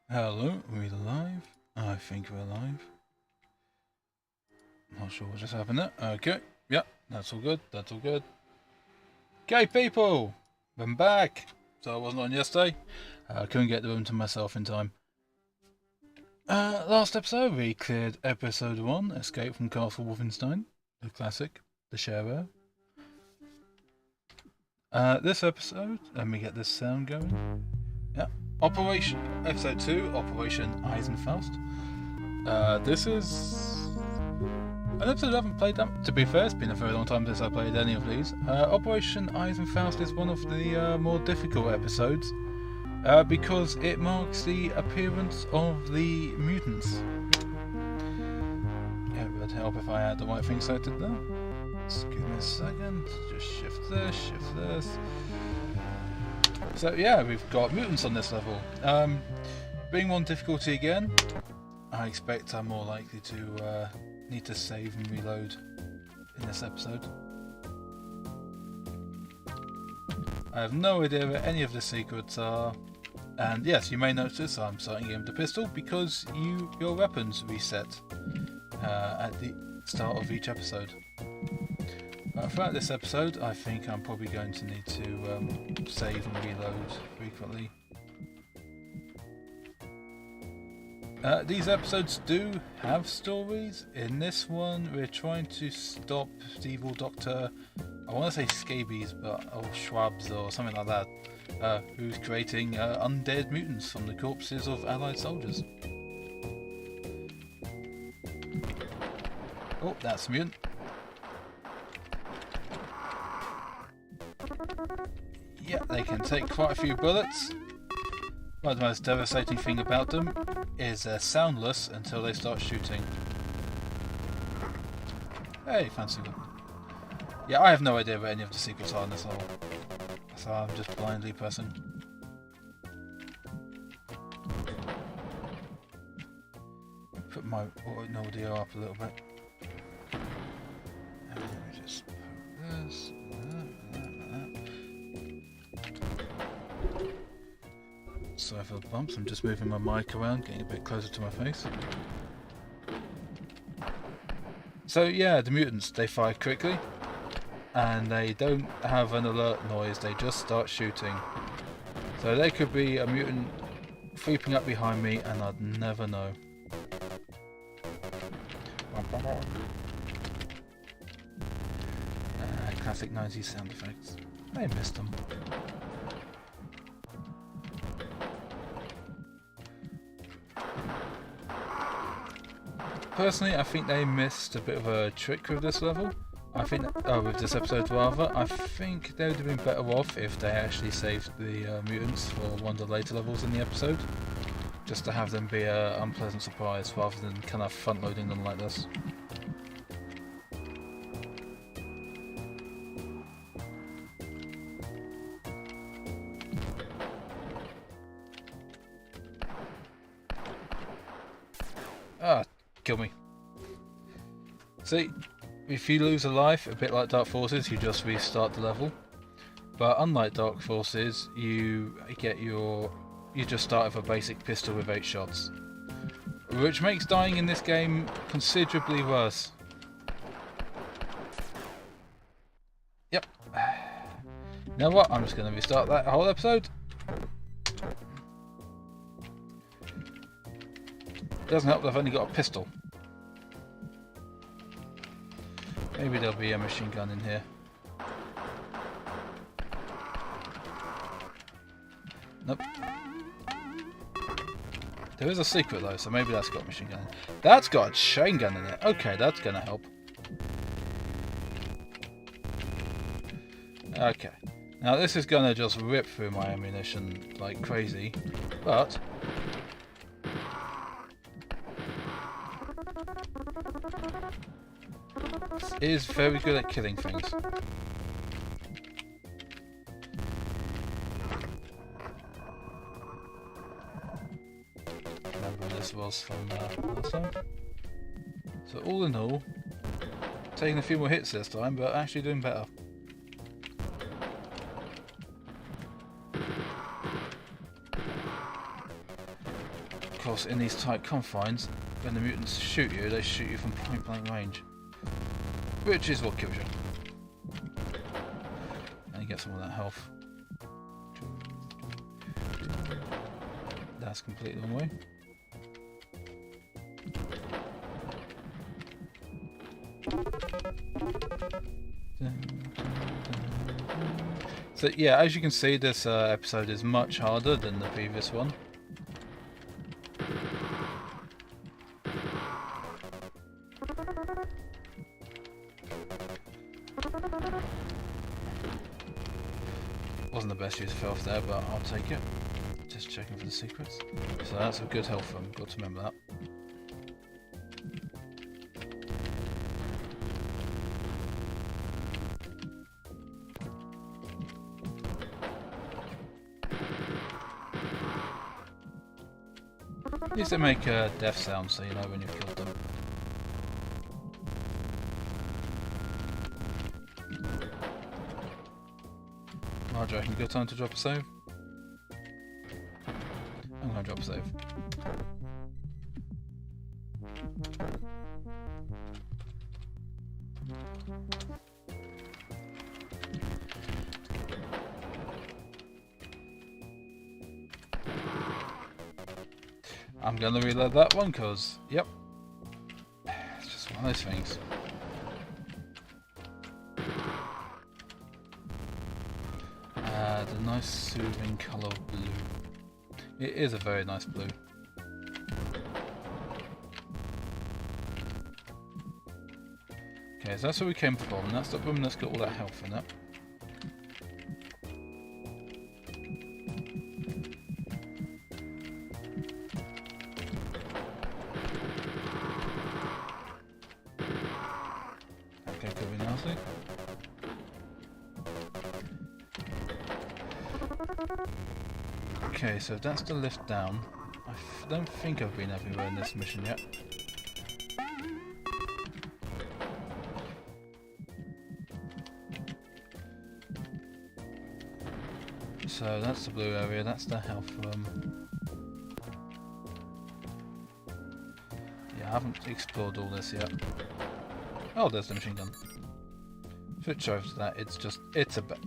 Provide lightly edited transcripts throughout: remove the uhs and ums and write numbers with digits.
Hello, are we live? I think we're live. Not sure what just happened there. Okay, yeah, that's all good, that's all good. Okay, people! I'm back! So I wasn't on yesterday. Couldn't get the room to myself in time. Last episode, we cleared episode 1, Escape from Castle Wolfenstein. The classic, the shareware. This episode, let me get this sound going. Yeah. Episode 2, Operation Eisenfaust. This is an episode I haven't played that. To be fair, it's been a very long time since I played any of these. Operation Eisenfaust is one of the more difficult episodes because it marks the appearance of the mutants. Yeah, it would help if I had the right thing selected there. Just give me a second. Just shift this, shift this. So yeah, we've got mutants on this level. Being one difficulty again, I expect I'm more likely to need to save and reload in this episode. I have no idea where any of the secrets are, and yes, you may notice I'm starting in the pistol because your weapons reset at the start of each episode. Throughout this episode, I think I'm probably going to need to save and reload frequently. These episodes do have stories. In this one, we're trying to stop the evil Doctor, I want to say scabies, or shrubs or something like that, who's creating undead mutants from the corpses of Allied soldiers. Oh, that's a mutant. Yeah, they can take quite a few bullets. One of the most devastating thing about them is they're soundless until they start shooting. Hey, fancy them. Yeah, I have no idea where any of the secrets are in this level, so I'm just blindly pressing. Put my audio up a little bit. And let me just put this. Sorry for the bumps, I'm just moving my mic around, getting a bit closer to my face. So yeah, the mutants, they fire quickly, and they don't have an alert noise, they just start shooting. So there could be a mutant creeping up behind me and I'd never know. Classic 90s sound effects. I missed them. Personally, I think they missed a bit of a trick with this level. With this episode rather. I think they would have been better off if they actually saved the mutants for one of the later levels in the episode. Just to have them be an unpleasant surprise rather than kind of front loading them like this. Ah, kill me. See, if you lose a life, a bit like Dark Forces, you just restart the level. But unlike Dark Forces, you just start with a basic pistol with 8 shots. Which makes dying in this game considerably worse. Yep. You know what? I'm just going to restart that whole episode. Doesn't help that I've only got a pistol. Maybe there'll be a machine gun in here. Nope. There is a secret though, so maybe that's got a machine gun in it. That's got a chain gun in it. Okay, that's gonna help. Okay. Now this is gonna just rip through my ammunition like crazy, but it is very good at killing things. Remember this was from last time. So all in all, taking a few more hits this time, but actually doing better. course, in these tight confines, when the mutants shoot you, they shoot you from point blank range. Which is what kills you. And you get some of that health. That's completely the wrong way. So yeah, as you can see, this episode is much harder than the previous one. Wasn't the best use of health there, but I'll take it. Just checking for the secrets. So that's a good health from, got to remember that. At least they make a death sound so you know when you've killed them. Right, do you reckon good time to drop a save? I'm gonna drop a save. I'm gonna reload that one because, yep, it's just one of those things. The nice soothing colour of blue. It is a very nice blue. Okay, so that's where we came from, and that's the room that's got all that health in it. Okay, could be nasty. Okay, so that's the lift down. I don't think I've been everywhere in this mission yet. So that's the blue area, that's the health room. Yeah, I haven't explored all this yet. Oh, there's the machine gun. Switch over to that, it's a bit...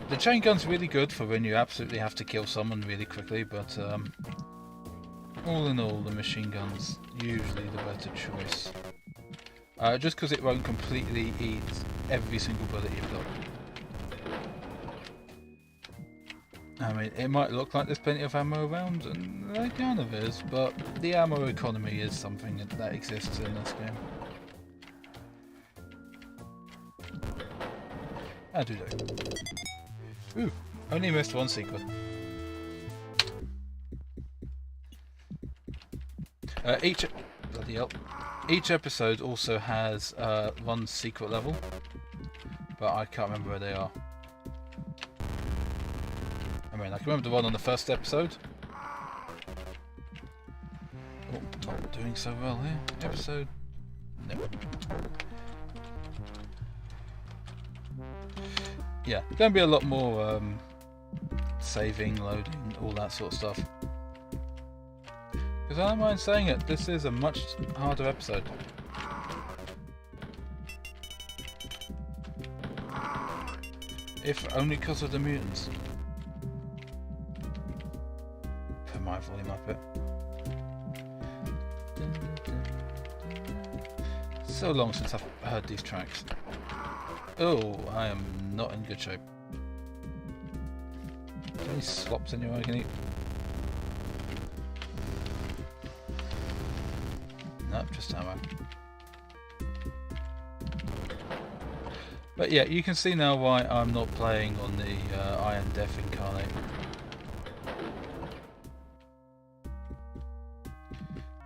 The chain gun's really good for when you absolutely have to kill someone really quickly, but all in all, the machine gun's usually the better choice. Just because it won't completely eat every single bullet you've got. I mean, it might look like there's plenty of ammo around, and there kind of is, but the ammo economy is something that exists in this game. I do. Ooh, only missed one secret. Each episode also has one secret level, but I can't remember where they are. I mean, I can remember the one on the first episode. Oh, not doing so well here. Episode... no. Yeah, going to be a lot more saving, loading, all that sort of stuff. Because I don't mind saying it, this is a much harder episode. If only because of the mutants. Put my volume up a bit. So long since I've heard these tracks. Oh, I am not in good shape. Is there any slops anywhere I can eat? Nope, just ammo. But yeah, you can see now why I'm not playing on the Iron Death Incarnate.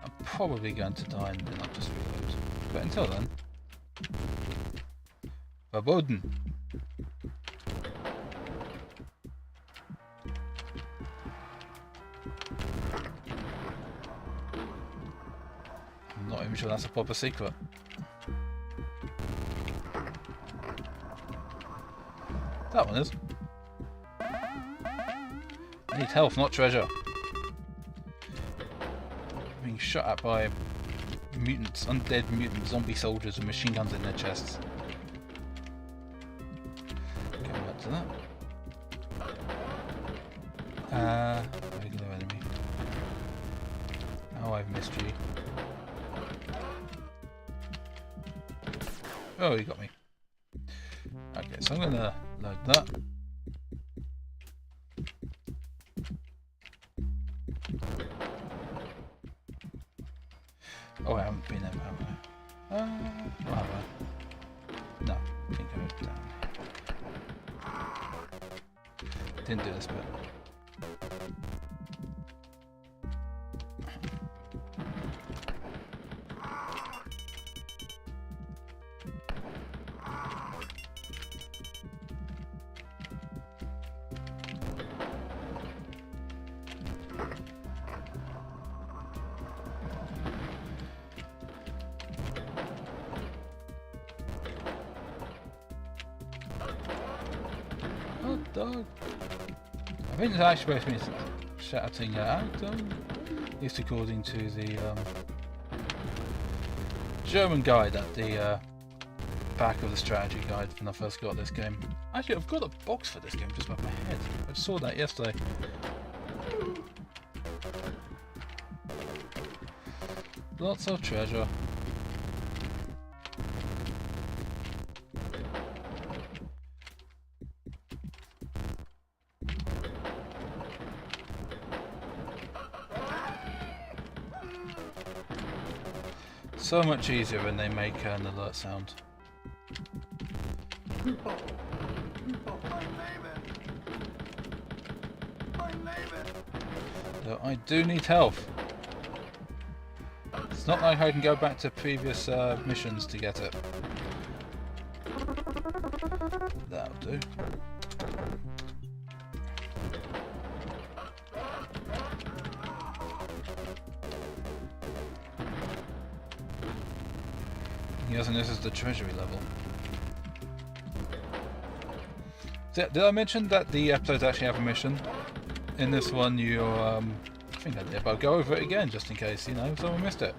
I'm probably going to die and then I'll just reload. But until then... verboten! I'm not even sure that's a proper secret. That one is. I need health, not treasure. being shot at by mutants, undead mutant zombie soldiers with machine guns in their chests. Going back to that. Regular enemy. Oh, I've missed you. Oh, he got me. Okay, so I'm gonna load that. Oh, I haven't been there, have I? Or have I? No, didn't go down. Didn't do this bit. Dog. I think it's actually supposed to be shouting out, at least according to the German guide at the back of the strategy guide when I first got this game. Actually, I've got a box for this game just above my head. I saw that yesterday. Lots of treasure. So much easier when they make an alert sound. So I do need health. It's not like I can go back to previous missions to get it. That'll do. Yes, and this is the treasury level. Did I mention that the episodes actually have a mission? In this one, you're, I think I did, but I'll go over it again just in case, you know, someone missed it.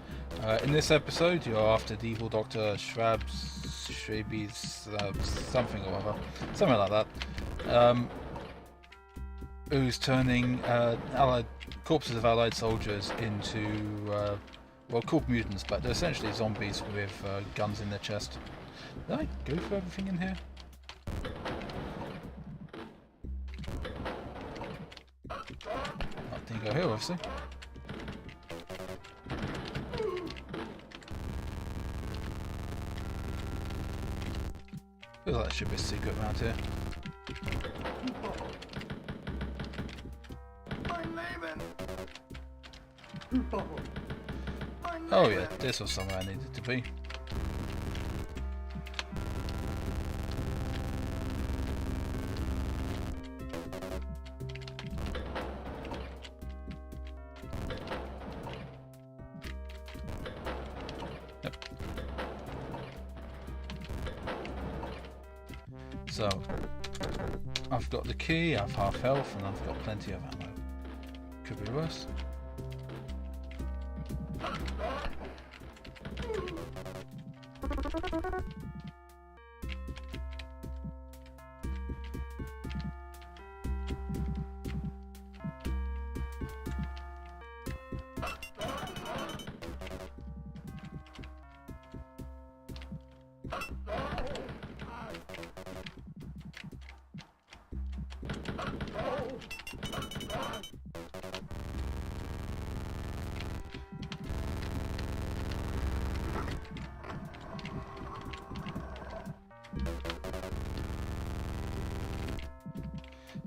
In this episode, you're after the evil Dr. Schraby's, something or other, something like that, who's turning corpses of allied soldiers into, well, called mutants, but they're essentially zombies with guns in their chest. Did I go for everything in here? I didn't go here, obviously. Feels like there should be a secret around here. Oh yeah, this was somewhere I needed to be. Yep. So, I've got the key, I've half health, and I've got plenty of ammo. Could be worse.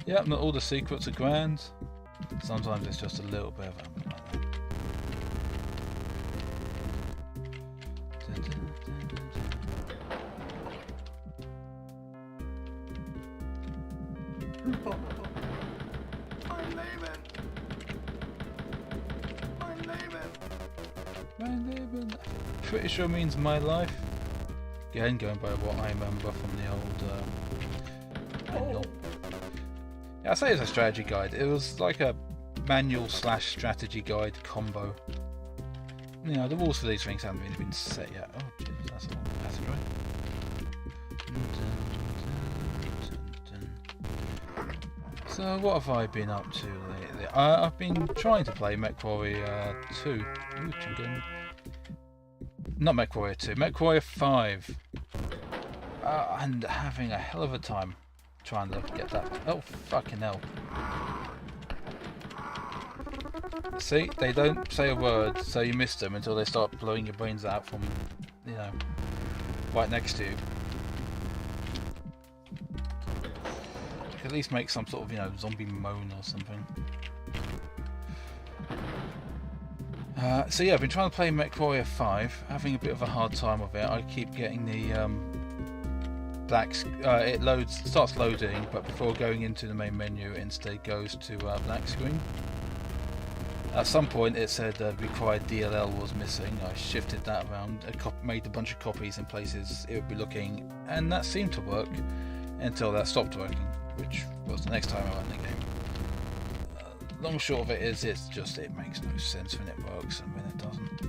Yeah, not all the secrets are grand. Sometimes it's just a little bit of ammo like that. Pretty sure means my life. Again, going by what I remember from the old manual. Yeah, I say it's a strategy guide. It was like a manual / strategy guide combo. you know, the rules for these things haven't really been set yet. Oh, Jesus, that's a long passageway. So, what have I been up to lately? I've been trying to play MechWarrior 2. Ooh, chicken. Not MechWarrior 2, MechWarrior 5. And having a hell of a time trying to get that. Oh, fucking hell. See, they don't say a word, so you miss them until they start blowing your brains out from, you know, right next to you. At least make some sort of, you know, zombie moan or something. So yeah, I've been trying to play MechWarrior 5, having a bit of a hard time with it. I keep getting the it starts loading, but before going into the main menu, it instead goes to black screen. At some point, it said required DLL was missing. I shifted that around, made a bunch of copies in places it would be looking, and that seemed to work until that stopped working, which was the next time I went in the game. Long short of it is, it makes no sense when it works and when it doesn't.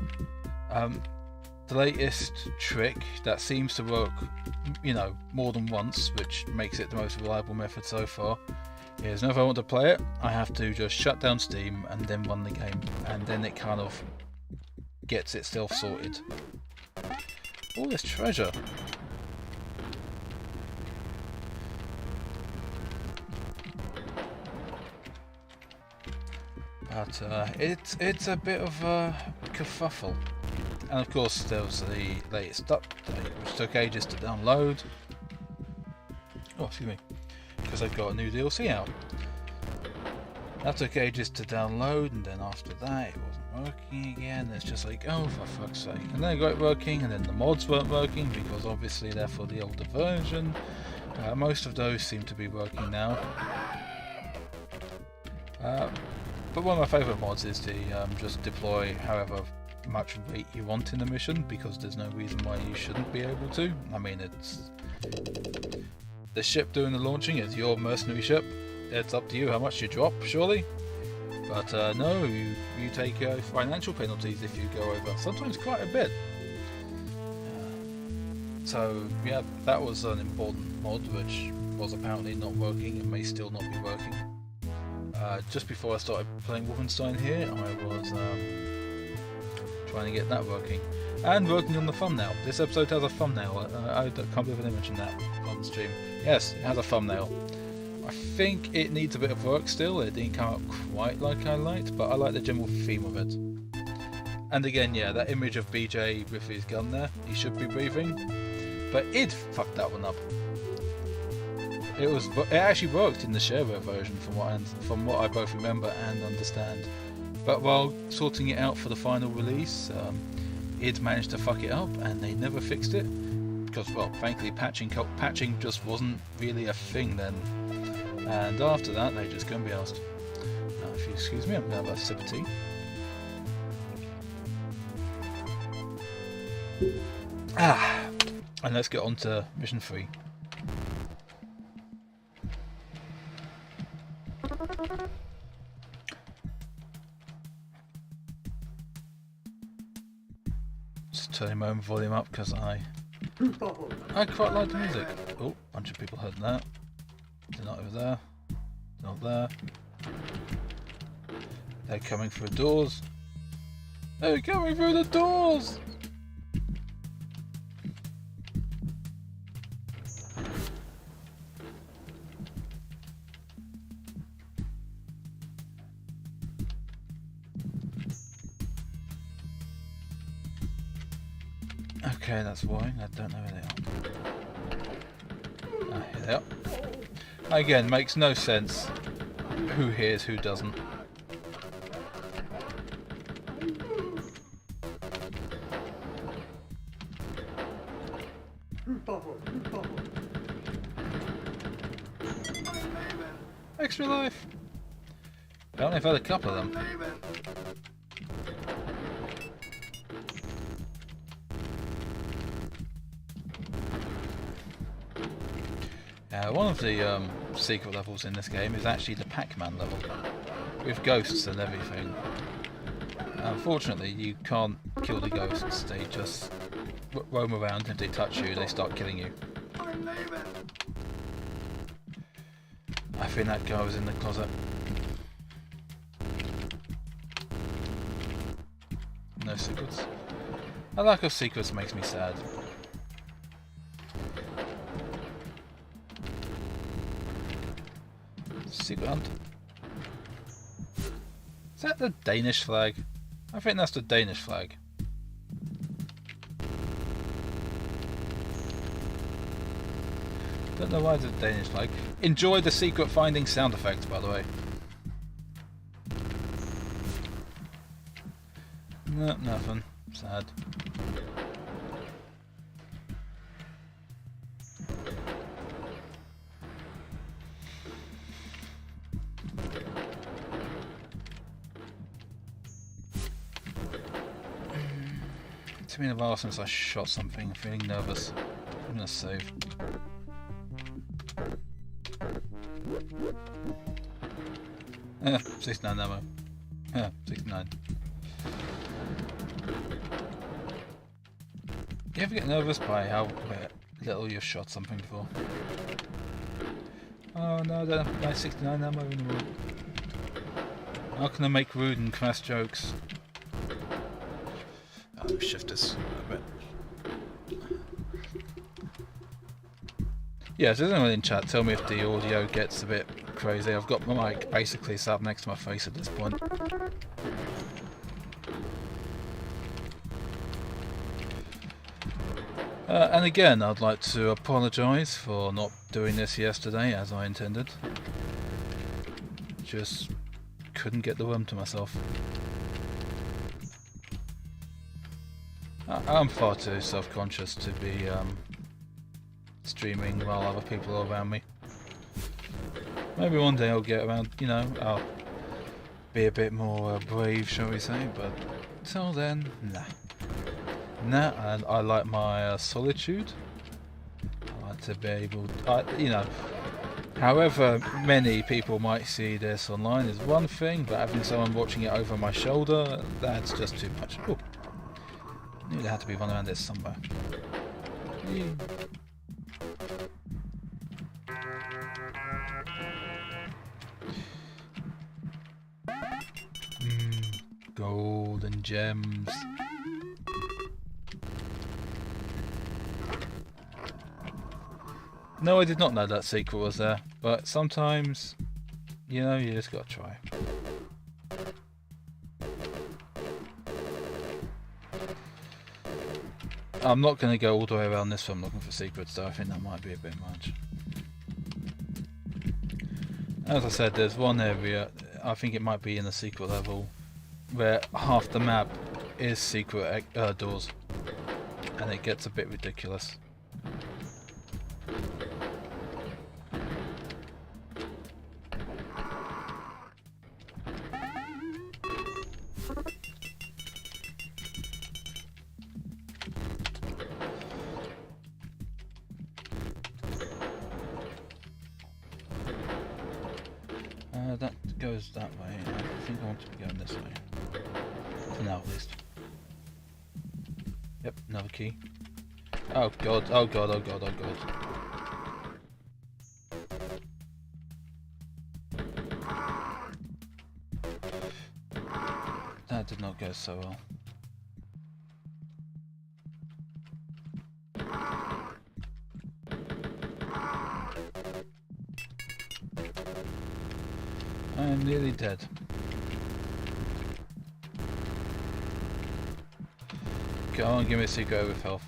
The latest trick that seems to work, you know, more than once, which makes it the most reliable method so far, is if I want to play it, I have to just shut down Steam and then run the game, and then it kind of gets itself sorted. All this treasure. But it's a bit of a kerfuffle. And of course there was the latest update, which took ages to download. Oh, excuse me. Because I've got a new DLC out. That took ages to download, and then after that it wasn't working again. It's just like, oh, for fuck's sake. And then it got working, and then the mods weren't working, because obviously they're for the older version. Most of those seem to be working now. But one of my favourite mods is the just deploy however much weight you want in the mission, because there's no reason why you shouldn't be able to. I mean, it's the ship doing the launching is your mercenary ship. It's up to you how much you drop, surely. But no, you take financial penalties if you go over, sometimes quite a bit. So yeah, that was an important mod which was apparently not working and may still not be working. Just before I started playing Wolfenstein here, I was trying to get that working. And working on the thumbnail. This episode has a thumbnail. I can't believe I didn't mention that on stream. Yes, it has a thumbnail. I think it needs a bit of work still. It didn't come out quite like I liked, but I like the general theme of it. And again, yeah, that image of BJ with his gun there, he should be breathing. But it fucked that one up. It actually worked in the shareware version from what I both remember and understand. But while sorting it out for the final release, id managed to fuck it up, and they never fixed it because, well, frankly, patching just wasn't really a thing then. And after that, they just couldn't be asked. Now, if you excuse me, I'm gonna have a sip of tea. And let's get on to mission 3. Just turning my own volume up because I quite like the music. Oh, a bunch of people heard that. They're not over there. They're not there. They're coming through the doors. They're coming through the doors! Okay, that's why. I don't know where they are. Here they are. Again, makes no sense who hears, who doesn't. Extra life! Apparently I've had a couple of them. One of the secret levels in this game is actually the Pac-Man level, with ghosts and everything. Unfortunately, you can't kill the ghosts. They just roam around. If they touch you, they start killing you. I think that guy was in the closet. No secrets. A lack of secrets makes me sad. Secret hunt. Is that the Danish flag? I think that's the Danish flag. Don't know why it's a Danish flag. Enjoy the secret finding sound effects, by the way. No, nothing. Sad. It's been a while since I shot something. I'm feeling nervous. I'm gonna save. Yeah, 69 ammo. Yeah, 69. You ever get nervous by how little you've shot something before? Oh no, I don't have my 69 ammo anymore. How can I make rude and crass jokes? Oh, shift this a bit. Yeah, so anyone in chat, tell me if the audio gets a bit crazy. I've got my mic basically sat up next to my face at this point. And again, I'd like to apologise for not doing this yesterday as I intended. Just couldn't get the room to myself. I'm far too self-conscious to be streaming while other people are around me. Maybe one day I'll get around, you know, I'll be a bit more brave, shall we say, but till then, nah. Nah, and I like my solitude. I like to be able, you know, however many people might see this online is one thing, but having someone watching it over my shoulder, that's just too much. Ooh. Knew there had to be one around this somewhere. Yeah. Gold and gems. No, I did not know that secret was there, but sometimes, you know, you just gotta try. I'm not going to go all the way around this one looking for secrets though, I think that might be a bit much. As I said, there's one area, I think it might be in the secret level, where half the map is secret doors, and it gets a bit ridiculous. That goes that way. I think I want to be going this way. For now, at least. Yep, another key. Oh god, oh god, oh god, oh god. That did not go so well. I'm nearly dead. Go on, give me a secret with health.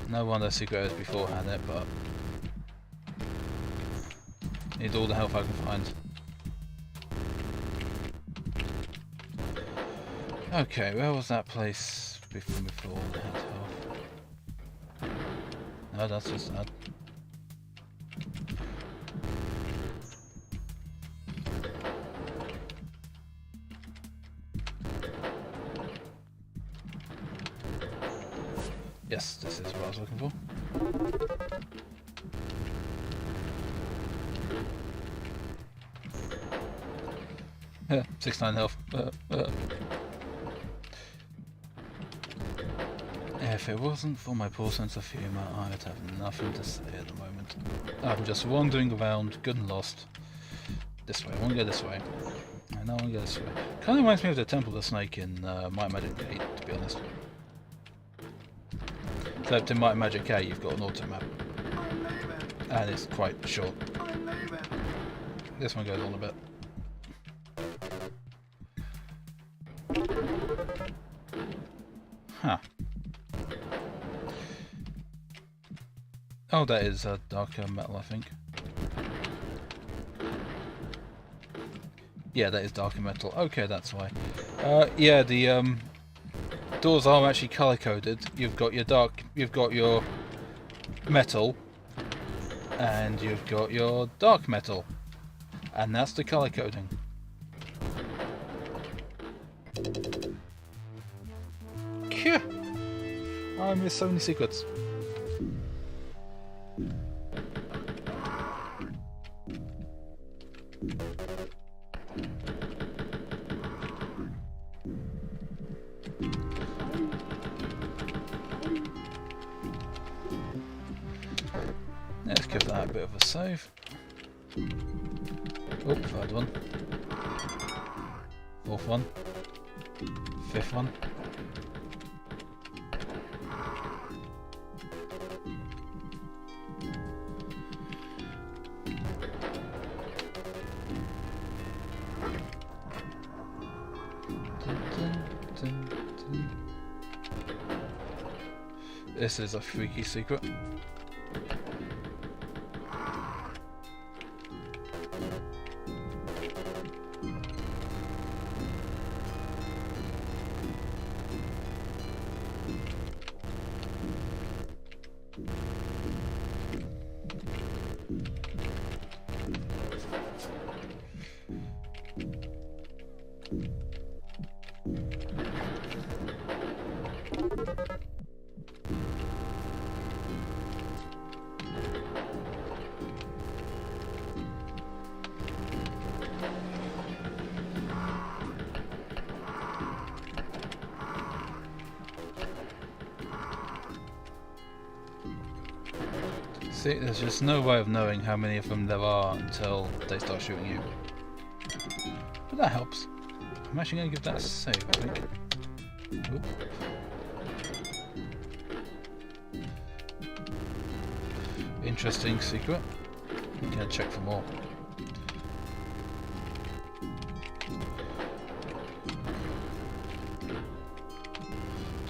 No wonder secret is beforehand it, but need all the health I can find. Okay, where was that place before I had health? No, that's just sad. Yes, this is what I was looking for. 69 health. If it wasn't for my poor sense of humour, I'd have nothing to say at the moment. I'm just wandering around, good and lost. This way, I want to go this way. I know I want to go this way. Kind of reminds me of the Temple of the Snake in Might and Magic 8, to be honest. Except in Might and Magic 8, you've got an auto map. And it's quite short. This one goes on a bit. Huh. Oh, that is darker metal, I think. Yeah, that is darker metal. Okay, that's why. Yeah, the doors are actually color coded. You've got your metal, and you've got your dark metal, and that's the color coding. Phew! I missed so many secrets. Let's give that a bit of a save. Oh, third one. Fourth one. Fifth one. This is a freaky secret. See, there's just no way of knowing how many of them there are until they start shooting you. But that helps. I'm actually going to give that a save, I think. Oop. Interesting secret. I'm going to check for more.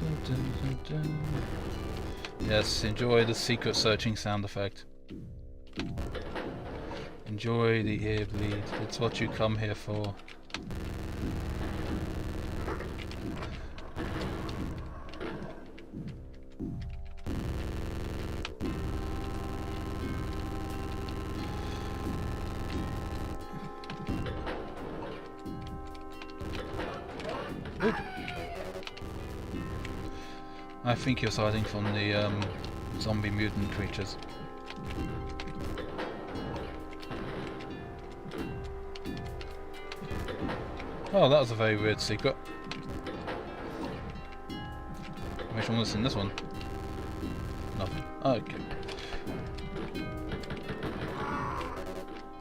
Dun, dun, dun, dun. Yes, enjoy the secret searching sound effect. Enjoy the ear bleed. It's what you come here for. Oop. I think you're hiding from the zombie mutant creatures. Oh, that was a very weird secret. Which one was in this one? Nothing. Oh, okay.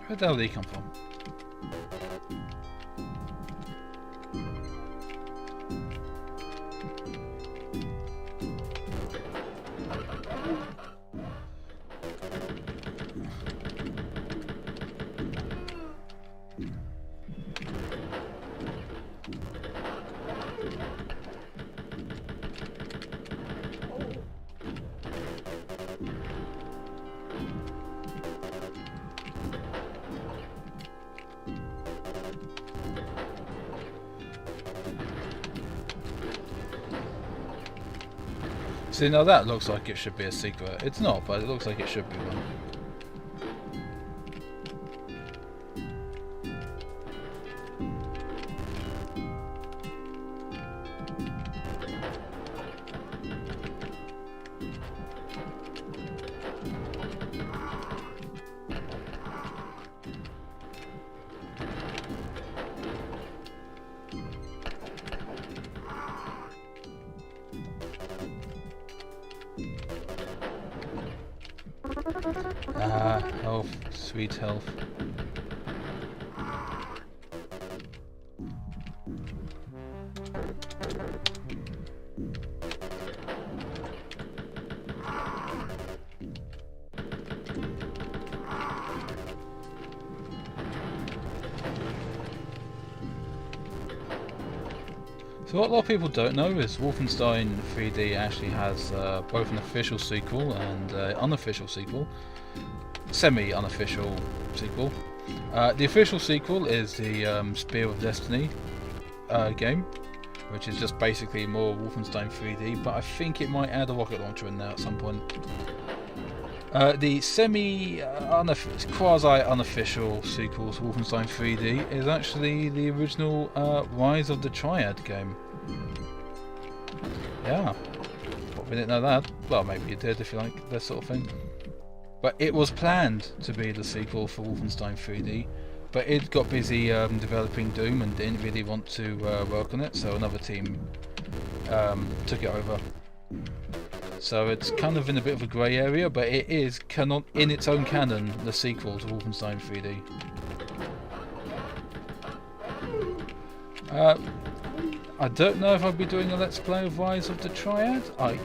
Where the hell did he come from? See, now that looks like it should be a secret. It's not, but it looks like it should be one. health, sweet health. So what a lot of people don't know is Wolfenstein 3D actually has both an official sequel and an unofficial sequel, semi-unofficial sequel. The official sequel is the Spear of Destiny game, which is just basically more Wolfenstein 3D, but I think it might add a rocket launcher in there at some point. The quasi-unofficial sequel to Wolfenstein 3D is actually the original Rise of the Triad game. Yeah, well, we didn't know that. Well, maybe you did if you like this sort of thing. But it was planned to be the sequel for Wolfenstein 3D, but it got busy developing Doom and didn't really want to work on it, so another team took it over. So it's kind of in a bit of a grey area, but it is in its own canon the sequel to Wolfenstein 3D. I don't know if I'll be doing a Let's Play of Rise of the Triad. I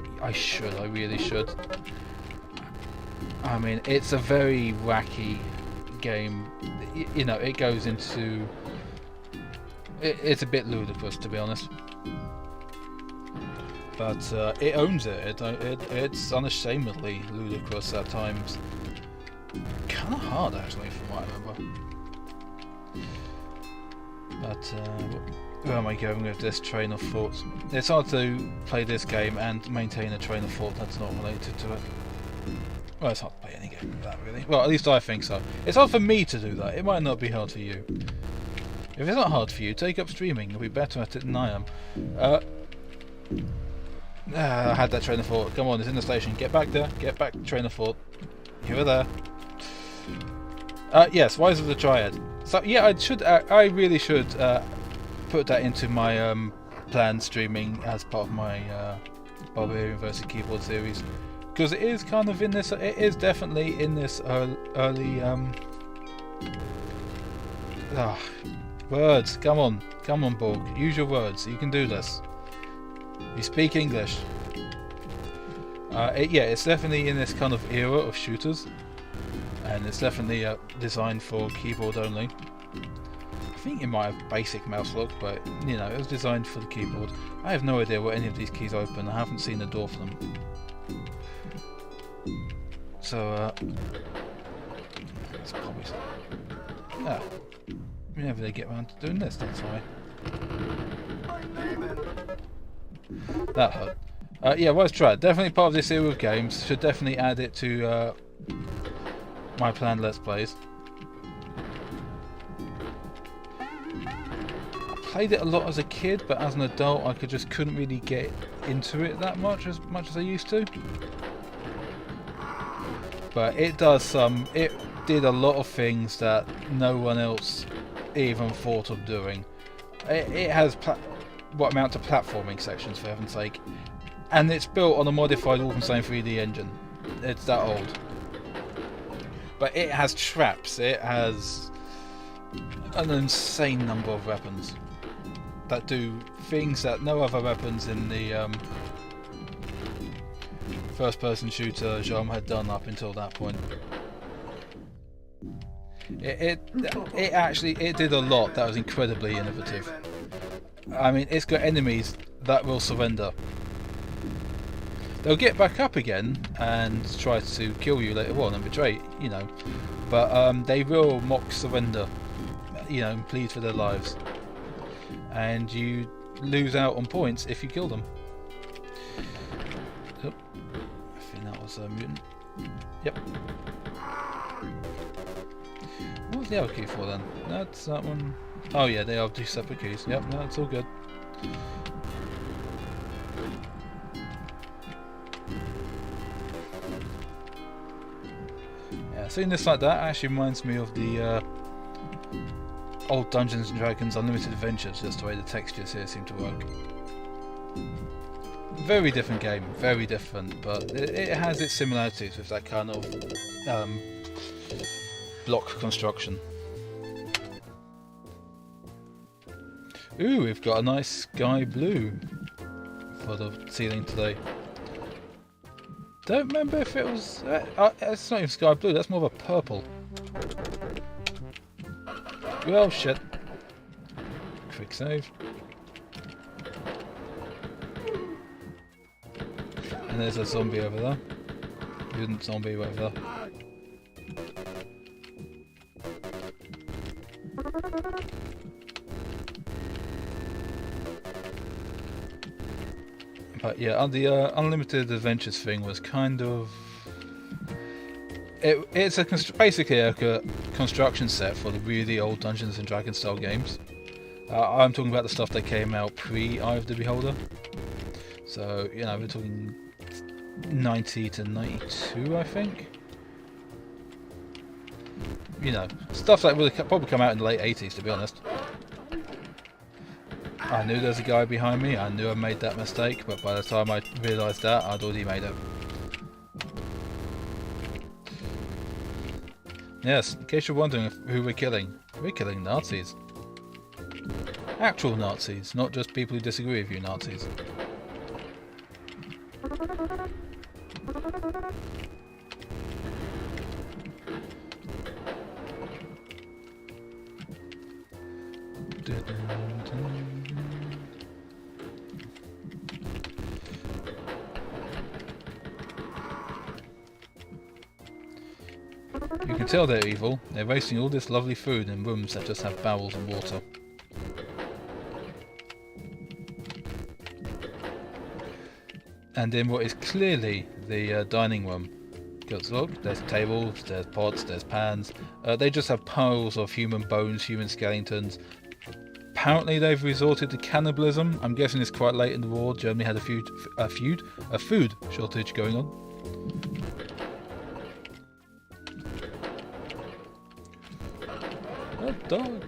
really should. I mean, it's a very wacky game. You know, it goes into... It's a bit ludicrous, to be honest. But it owns it. It's unashamedly ludicrous at times. Kind of hard, actually, from what I remember. But where am I going with this train of thought? It's hard to play this game and maintain a train of thought that's not related to it. Well, it's hard to play any game with that, really. Well, at least I think so. It's hard for me to do that. It might not be hard for you. If it's not hard for you, take up streaming. You'll be better at it than I am. I had that train of thought. Come on, it's in the station. Get back there. Get back, train of thought. You were there. Yes, Rise of the Triad. So yeah, I really should put that into my planned streaming as part of my Barbarian vs Keyboard series, because it is kind of in this. It is definitely in this early. Words. Come on, Borg. Use your words. You can do this. You speak English. Yeah, it's definitely in this kind of era of shooters, and it's definitely designed for keyboard only. I think it might have basic mouse look, but you know, it was designed for the keyboard. I have no idea what any of these keys open. I haven't seen the door for them. So, it's probably... Yeah. Whenever they get around to doing this, that's why. That hurt. Yeah, Rise Triad. Definitely part of this era of games. Should definitely add it to my planned Let's Plays. I played it a lot as a kid, but as an adult I couldn't really get into it that much as I used to. But it did a lot of things that no one else even thought of doing. It has what amount to platforming sections, for heaven's sake, and it's built on a modified Wolfenstein 3D engine. It's that old. But it has traps. It has an insane number of weapons that do things that no other weapons in the first-person shooter genre had done up until that point. It did a lot that was incredibly innovative. I mean, it's got enemies that will surrender. They'll get back up again and try to kill you later on and betray, you know, but they will mock surrender, you know, and plead for their lives. And you lose out on points if you kill them. Oh, I think that was a mutant. Yep. What was the other key for then? That's that one. Oh yeah, they are two separate keys. Yep, no, it's all good. Yeah, seeing this like that actually reminds me of the old Dungeons and Dragons Unlimited Adventures, just the way the textures here seem to work. Very different game, very different, but it has its similarities with that kind of block construction. Ooh, we've got a nice sky blue for the ceiling today. Don't remember if it was... it's not even sky blue, that's more of a purple. Well, shit. Quick save. And there's a zombie over there. Mutant zombie over there. But yeah, the Unlimited Adventures thing was kind of... It's basically a construction set for the really old Dungeons and Dragons style games. I'm talking about the stuff that came out pre-Eye of the Beholder. So, you know, we're talking 90 to 92, I think. You know, stuff that would probably come out in the late 80s, to be honest. I knew there's a guy behind me, I knew I made that mistake, but by the time I realised that, I'd already made it. Yes, in case you're wondering who we're killing Nazis. Actual Nazis, not just people who disagree with you Nazis. You can tell they're evil. They're wasting all this lovely food in rooms that just have barrels and water. And in what is clearly the dining room. Because look, there's tables, there's pots, there's pans. They just have piles of human bones, human skeletons. Apparently they've resorted to cannibalism. I'm guessing it's quite late in the war. Germany had a food shortage going on. A dog.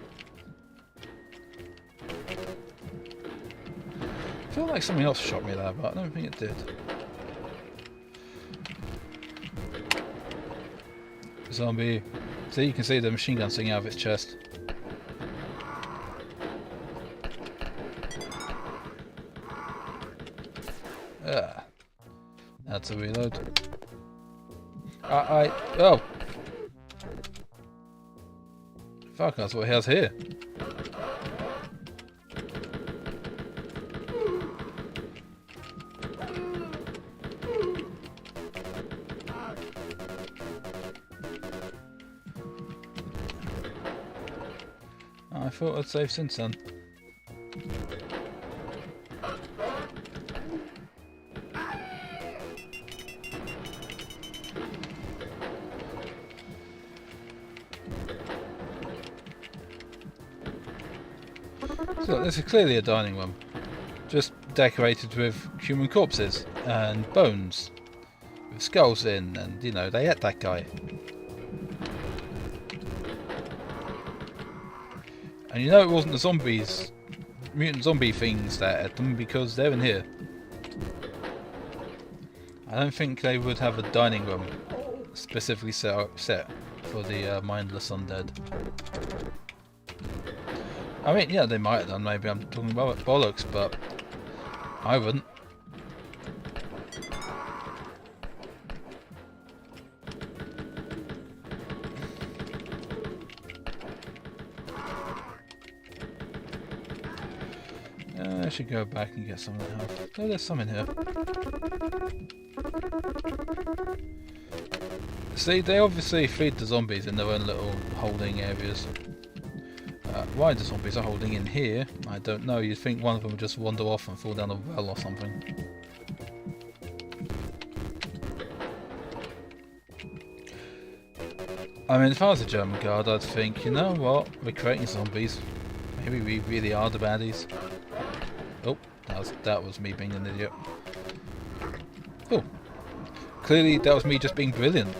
I feel like something else shot me there, but I don't think it did. Zombie. See, you can see the machine gun sticking out of its chest. Ah. That's a reload. Oh! Fuck, that's what he has here. I thought I'd saved since then. So this is clearly a dining room, just decorated with human corpses and bones, with skulls in, and you know, they ate that guy. And you know it wasn't the zombies, mutant zombie things that ate them, because they're in here. I don't think they would have a dining room specifically set for the mindless undead. I mean, yeah, they might have done, maybe I'm talking about bollocks, but I wouldn't. I should go back and get some of the health. Oh, there's some in here. See, they obviously feed the zombies in their own little holding areas. Why the zombies are holding in here, I don't know. You'd think one of them would just wander off and fall down a well or something. I mean, if I was a German guard, I'd think, you know what, we're creating zombies. Maybe we really are the baddies. Oh, that was me being an idiot. Oh, clearly that was me just being brilliant.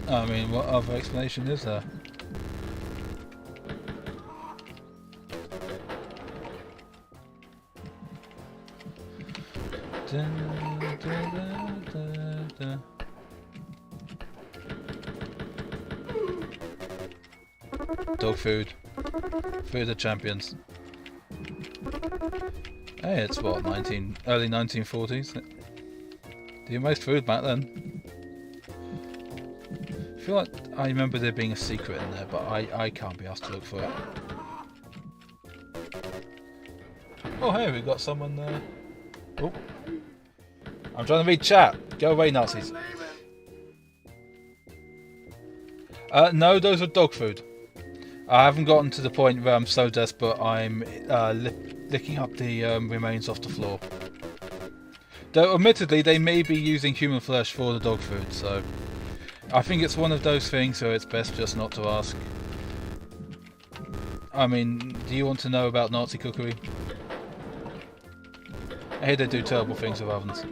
I mean, what other explanation is there? Dog food. Food of champions. Hey, it's what, early 1940s? Did you make food back then? I feel like I remember there being a secret in there, but I can't be asked to look for it. Oh hey, we got someone there. Oh. I'm trying to read chat. Go away, Nazis. No, those are dog food. I haven't gotten to the point where I'm so desperate I'm licking up the remains off the floor. Though, admittedly, they may be using human flesh for the dog food, so I think it's one of those things, so it's best just not to ask. I mean, do you want to know about Nazi cookery? I hear they do terrible things with ovens.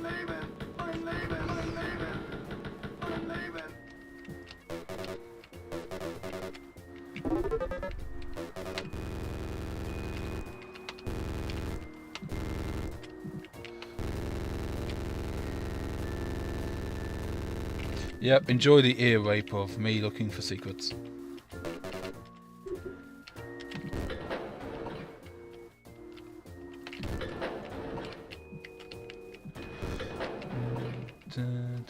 Yep, enjoy the ear rape of me looking for secrets.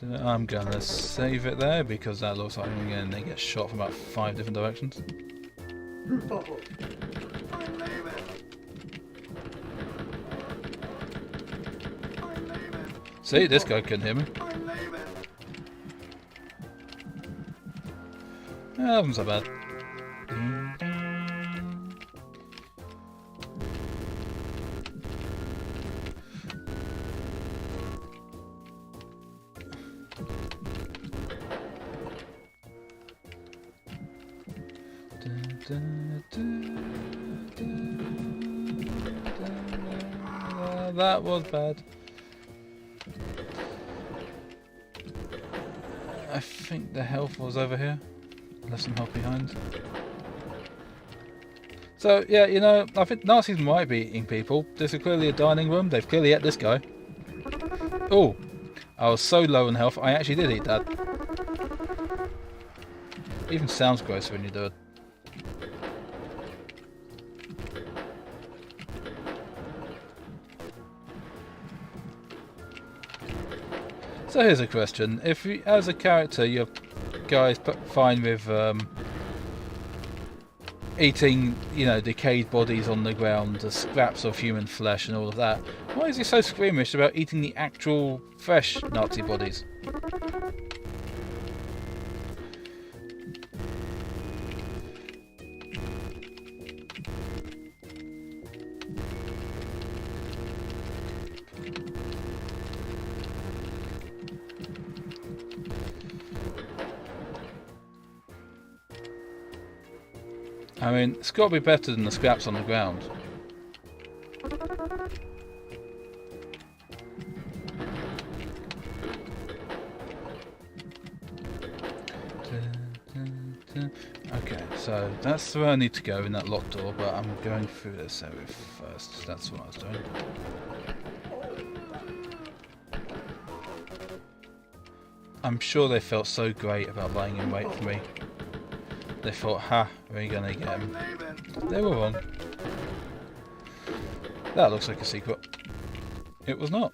I'm gonna save it there because that looks like I'm gonna get shot from about 5 different directions. See, this guy couldn't hear me. Yeah, that wasn't so bad. That was bad. I think the health was over here. Left some help behind. So, yeah, you know, I think Nazis might be eating people. This is clearly a dining room. They've clearly ate this guy. Oh, I was so low on health, I actually did eat that. Even sounds gross when you do it. So here's a question. If you, as a character, you're guys fine with eating, you know, decayed bodies on the ground, the scraps of human flesh and all of that, why is he so squeamish about eating the actual fresh Nazi bodies? I mean, it's got to be better than the scraps on the ground. Okay, so that's where I need to go in that locked door, but I'm going through this area first. That's what I was doing. I'm sure they felt so great about lying in wait for me. They thought, ha, we're gonna get him. They were wrong. That looks like a secret. It was not.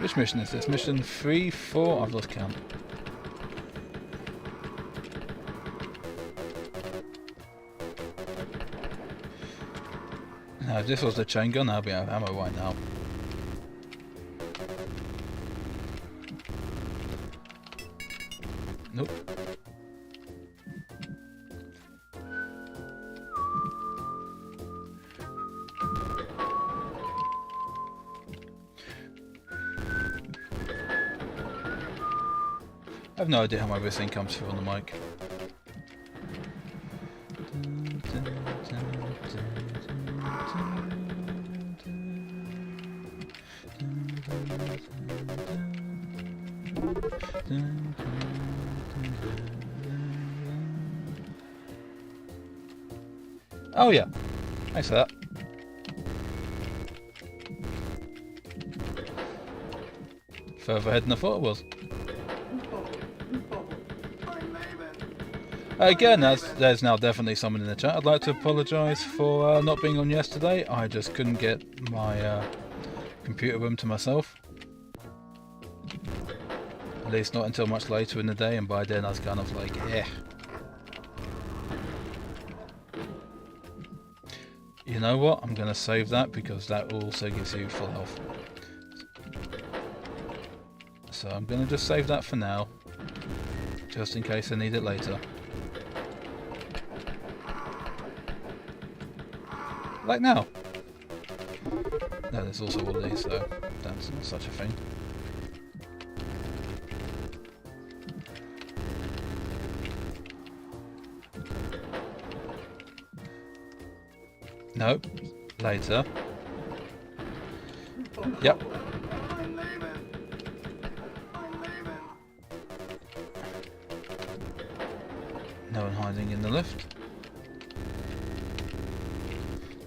Which mission is this? Mission 3, 4? I've lost count. Now, if this was the chain gun, I'll be out of ammo right now. Nope. I have no idea how my whistling comes through on the mic. Oh yeah, thanks for that. Further ahead than I thought it was. Again, there's now definitely someone in the chat. I'd like to apologise for not being on yesterday. I just couldn't get my computer room to myself. At least not until much later in the day, and by then I was kind of like, eh. You know what? I'm going to save that because that also gives you full health. So I'm going to just save that for now, just in case I need it later. Like now. No, there's also all these, so that's not such a thing. Nope. Later. Yep. No one hiding in the lift.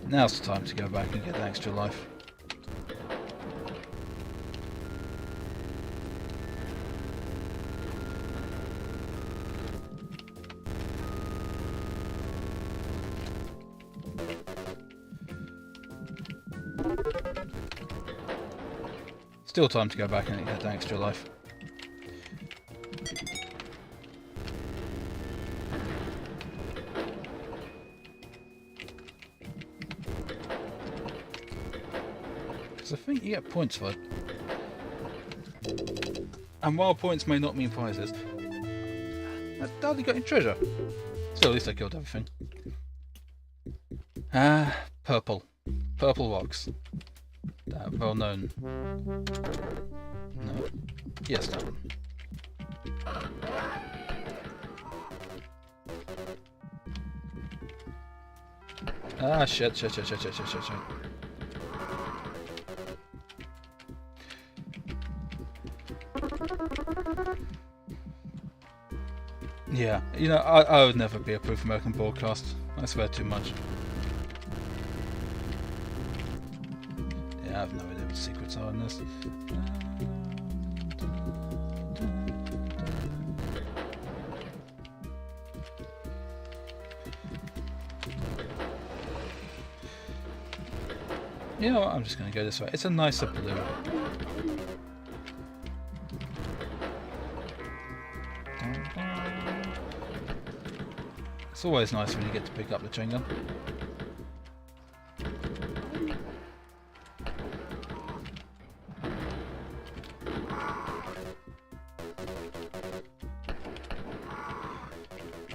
Now's the time to go back and get the extra life. Still time to go back and get the extra life. I think you get points for it. And while points may not mean prizes, I doubt you got any treasure. Still, at least I killed everything. Purple. Purple rocks. That well known. No. Yes, that one. Ah, shit. Yeah, you know, I would never be a Proof American broadcast. I swear too much. Yeah, I have no idea what the secrets are in this. You know what, I'm just going to go this way. It's a nicer blue. It's always nice when you get to pick up the chain gun.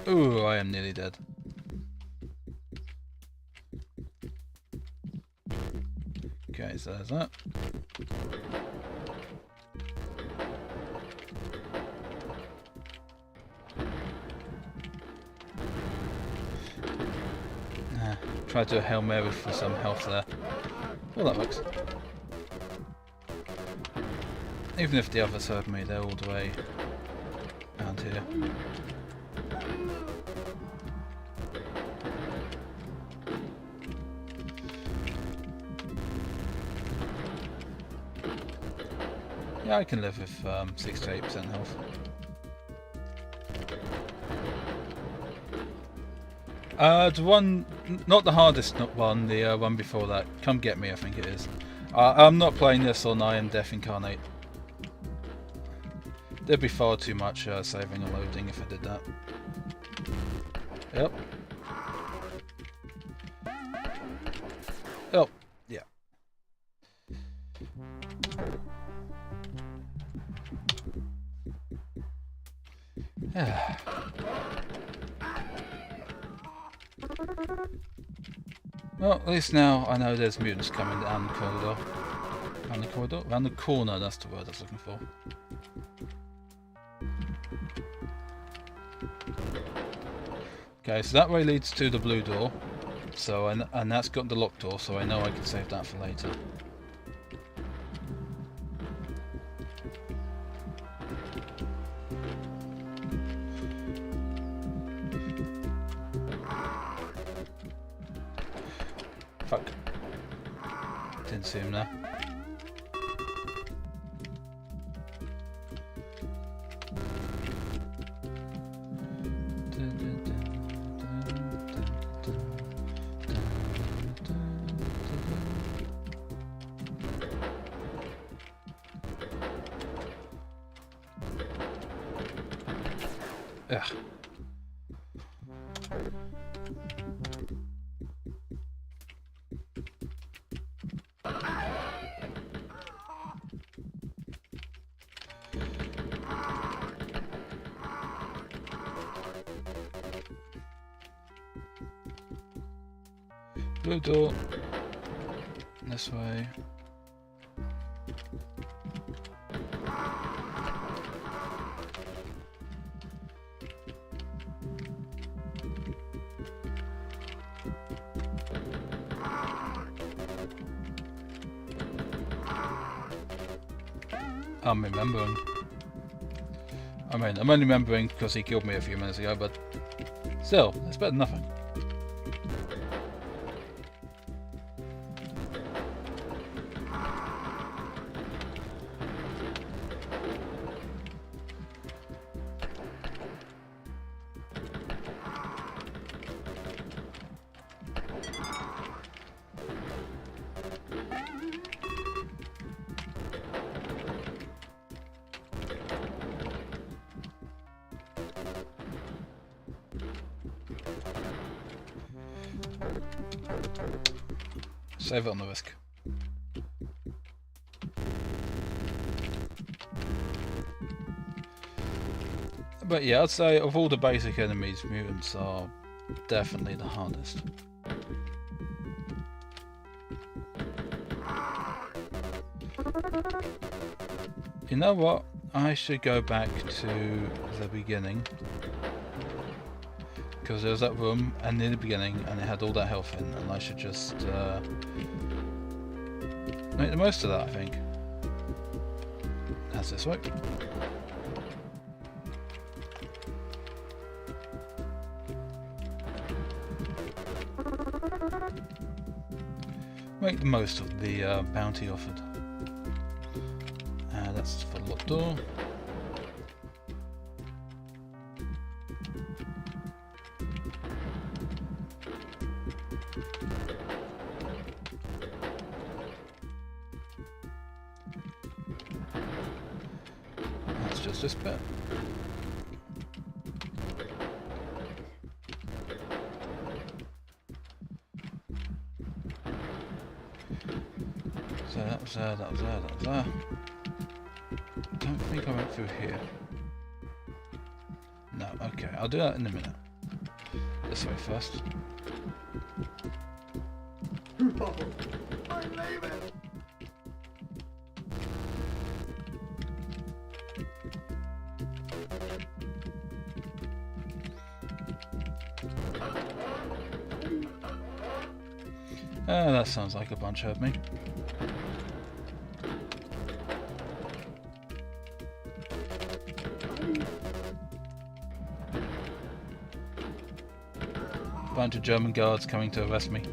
Ooh, I am nearly dead. Okay, so there's that. Try to do a Hail Mary for some health there. Well, that works. Even if the others heard me, they're all the way around here. Yeah, I can live with 6 to 8% health. The one, not the hardest one, the one before that. Come Get Me, I think it is. I'm not playing this on I Am Death Incarnate. There'd be far too much saving and loading if I did that. Yep. Oh, yeah. Well, at least now I know there's mutants coming down the corridor. Around the corridor? Around the corner, that's the word I was looking for. Okay, so that way leads to the blue door. So, and that's got the locked door, so I know I can save that for later. can see him now. Ugh. Blue door. This way. I'm remembering. I mean, I'm only remembering because he killed me a few minutes ago, but still, it's better than nothing. Save it on the risk. But yeah, I'd say of all the basic enemies, mutants are definitely the hardest. You know what? I should go back to the beginning. Because there was that room, and near the beginning, and it had all that health in, and I should just make the most of that, I think. That's this way. Make the most of the bounty offered. That's for the locked door. Just this bit. So that was there, that was there, that was there. I don't think I went through here. No, okay, I'll do that in a minute. This way first. I'm leaving. That sounds like a bunch heard me. Bunch of German guards coming to arrest me.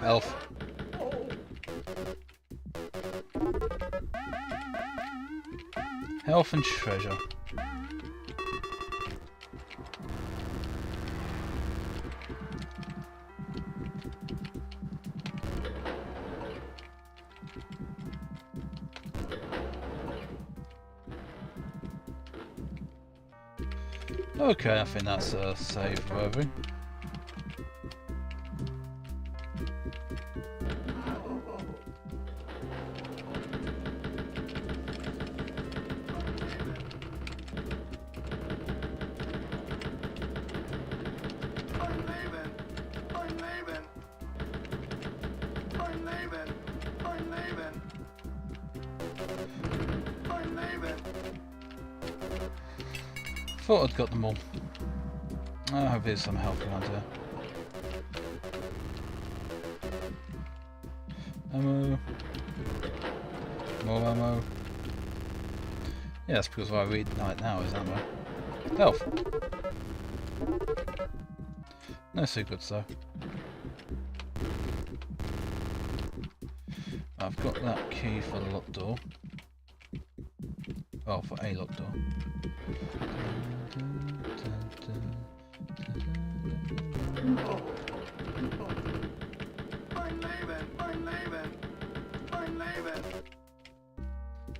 Elf. Health and treasure. Okay, I think that's a save worthy. thought I'd got them all. I hope there's some help around here. Ammo. More ammo. Yeah, that's because what I read right now is ammo. Health. No secrets though. I've got that key for the locked door. Oh, for a locked door.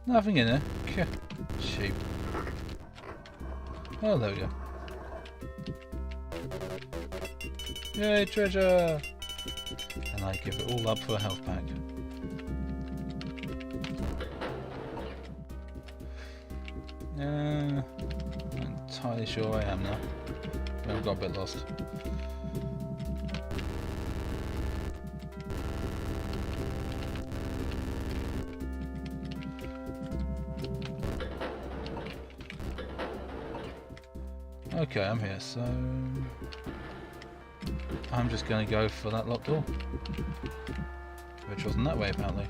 Nothing in there. Sheep. Oh, there we go. Yay, treasure! And I give it all up for a health pack. I'm entirely sure I am now. I've got a bit lost. Okay, I'm here, so I'm just going to go for that locked door, which wasn't that way apparently.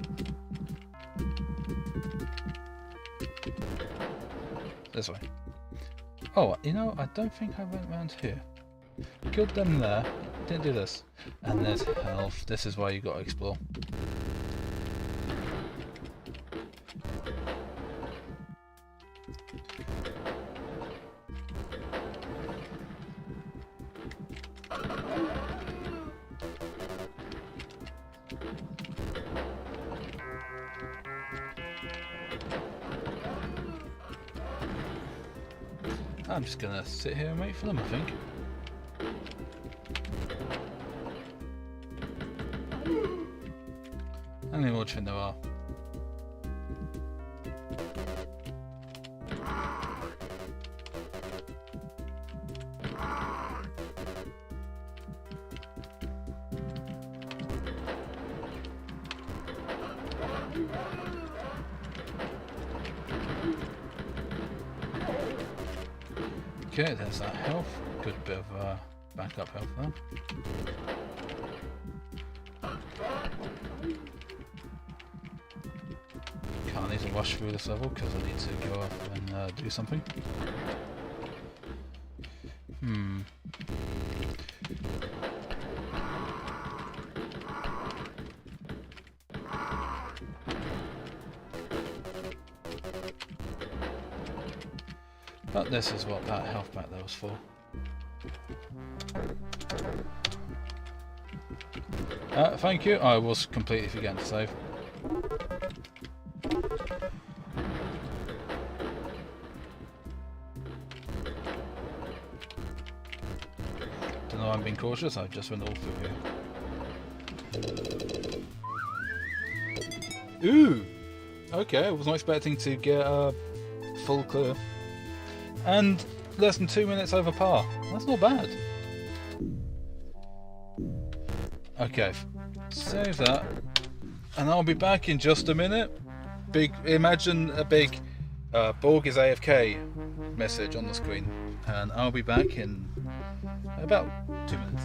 This way. Oh, you know, I don't think I went around here. Killed them there, didn't do this. And there's health. This is why you got to explore. I'm just gonna sit here and wait for them, I think. How many more chin there are? Okay, there's that health. Good bit of backup health there. Can't need to rush through this level because I need to go off and do something. But this is what that health pack there was for. Thank you, I was completely forgetting to save. Don't know, I'm being cautious, I've just went all through here. Ooh! Okay, I wasn't expecting to get a full clear. And less than 2 minutes over par. That's not bad. Okay, save that. And I'll be back in just a minute. Imagine a big Borg is AFK message on the screen. And I'll be back in about 2 minutes.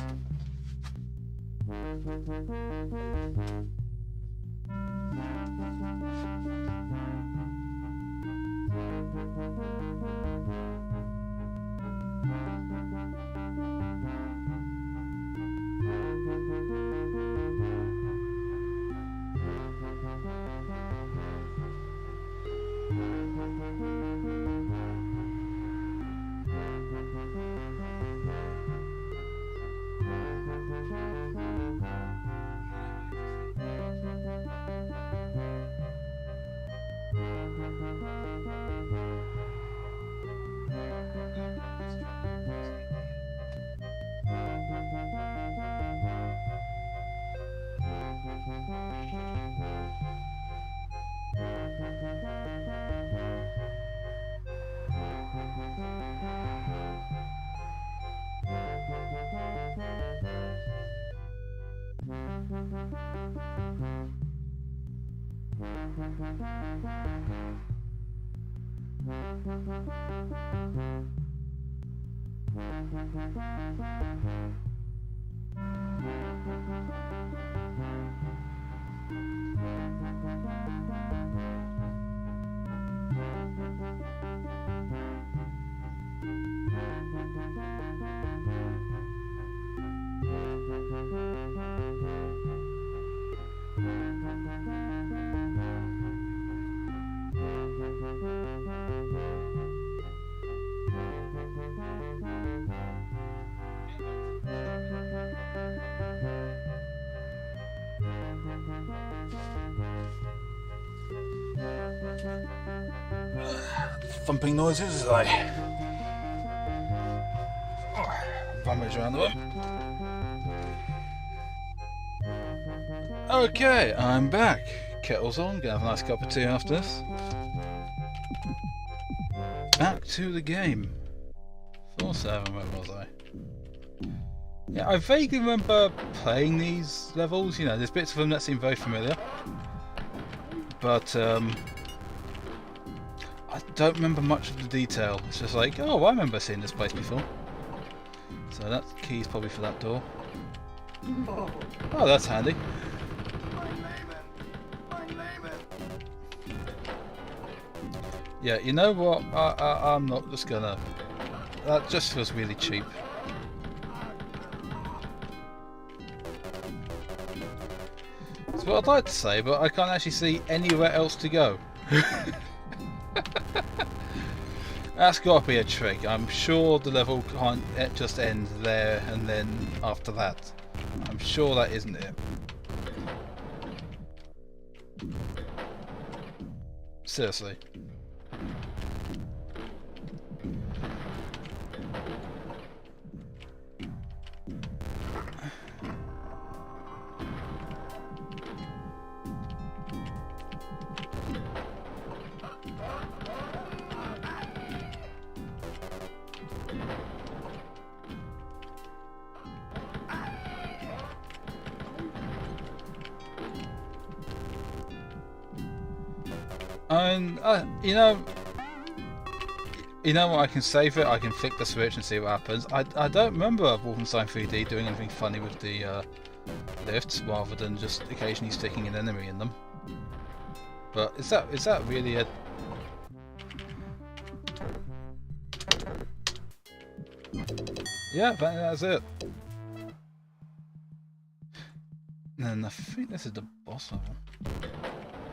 Thumping noises as I rummage around the room. Okay, I'm back. Kettle's on, gonna have a nice cup of tea after this. Back to the game. 4-7, where was I? Yeah, I vaguely remember playing these levels, you know, there's bits of them that seem very familiar. But, I don't remember much of the detail. It's just like, oh, I remember seeing this place before. So that key's probably for that door. Oh, that's handy. Yeah, you know what? I'm not just gonna... That just feels really cheap. That's what I'd like to say, but I can't actually see anywhere else to go. That's got to be a trick. I'm sure the level can't just end there and then after that. I'm sure that isn't it. Seriously. And you know what? I can save it. I can flick the switch and see what happens. I don't remember Wolfenstein 3D doing anything funny with the lifts, rather than just occasionally sticking an enemy in them. But is that really a... Yeah, that's it. And then I think this is the boss level.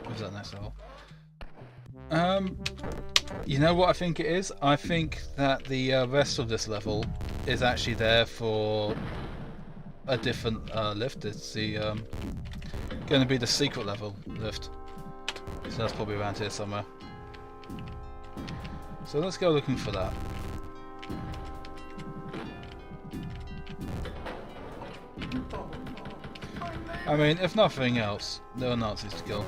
Or is that next level? You know what I think it is? I think that the rest of this level is actually there for a different lift. It's the going to be the secret level lift. So that's probably around here somewhere. So let's go looking for that. I mean, if nothing else, there are Nazis to kill.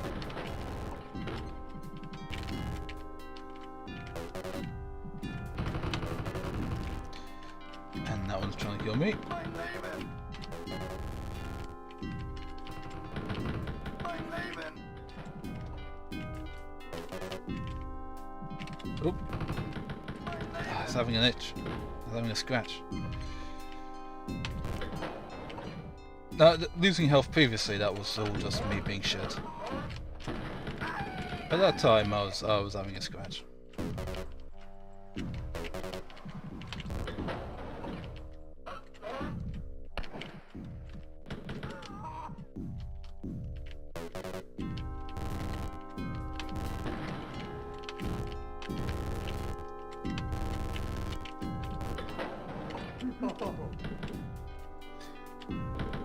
And that one's trying to kill me. Oh, it's having an itch. It's having a scratch. Losing health previously, that was all just me being shit. At that time, I was having a scratch.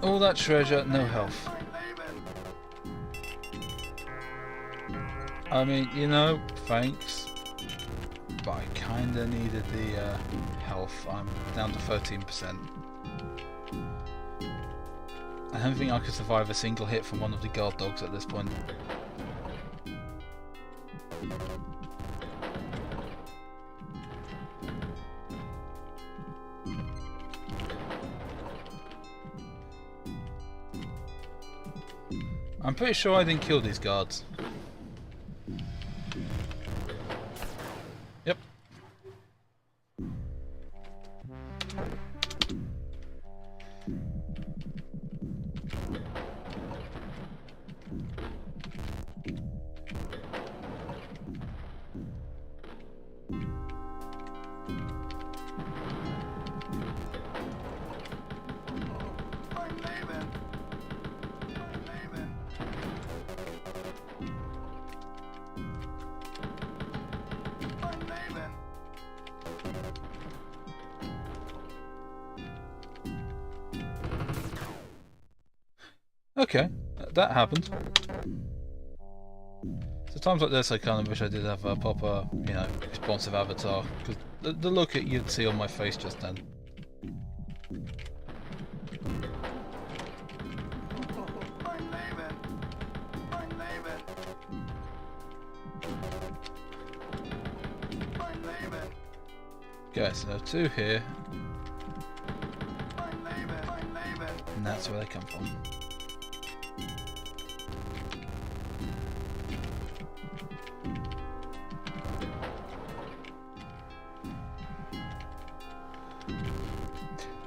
All that treasure, no health. I mean, you know, thanks. But I kinda needed the health. I'm down to 13%. I don't think I could survive a single hit from one of the guard dogs at this point. I'm pretty sure I didn't kill these guards. Yep. Okay, that happened. So times like this, I kind of wish I did have a proper, you know, responsive avatar, because the look at you'd see on my face just then. Okay, so there are two here, and that's where they come from.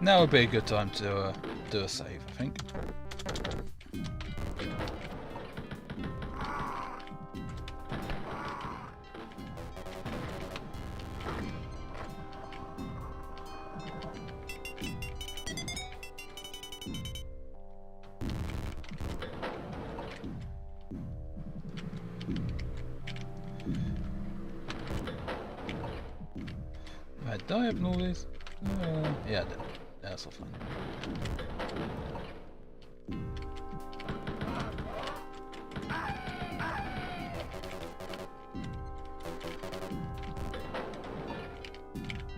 Now would be a good time to do a save, I think. Did I open all these? Yeah, I did. Yeah, that's all fine.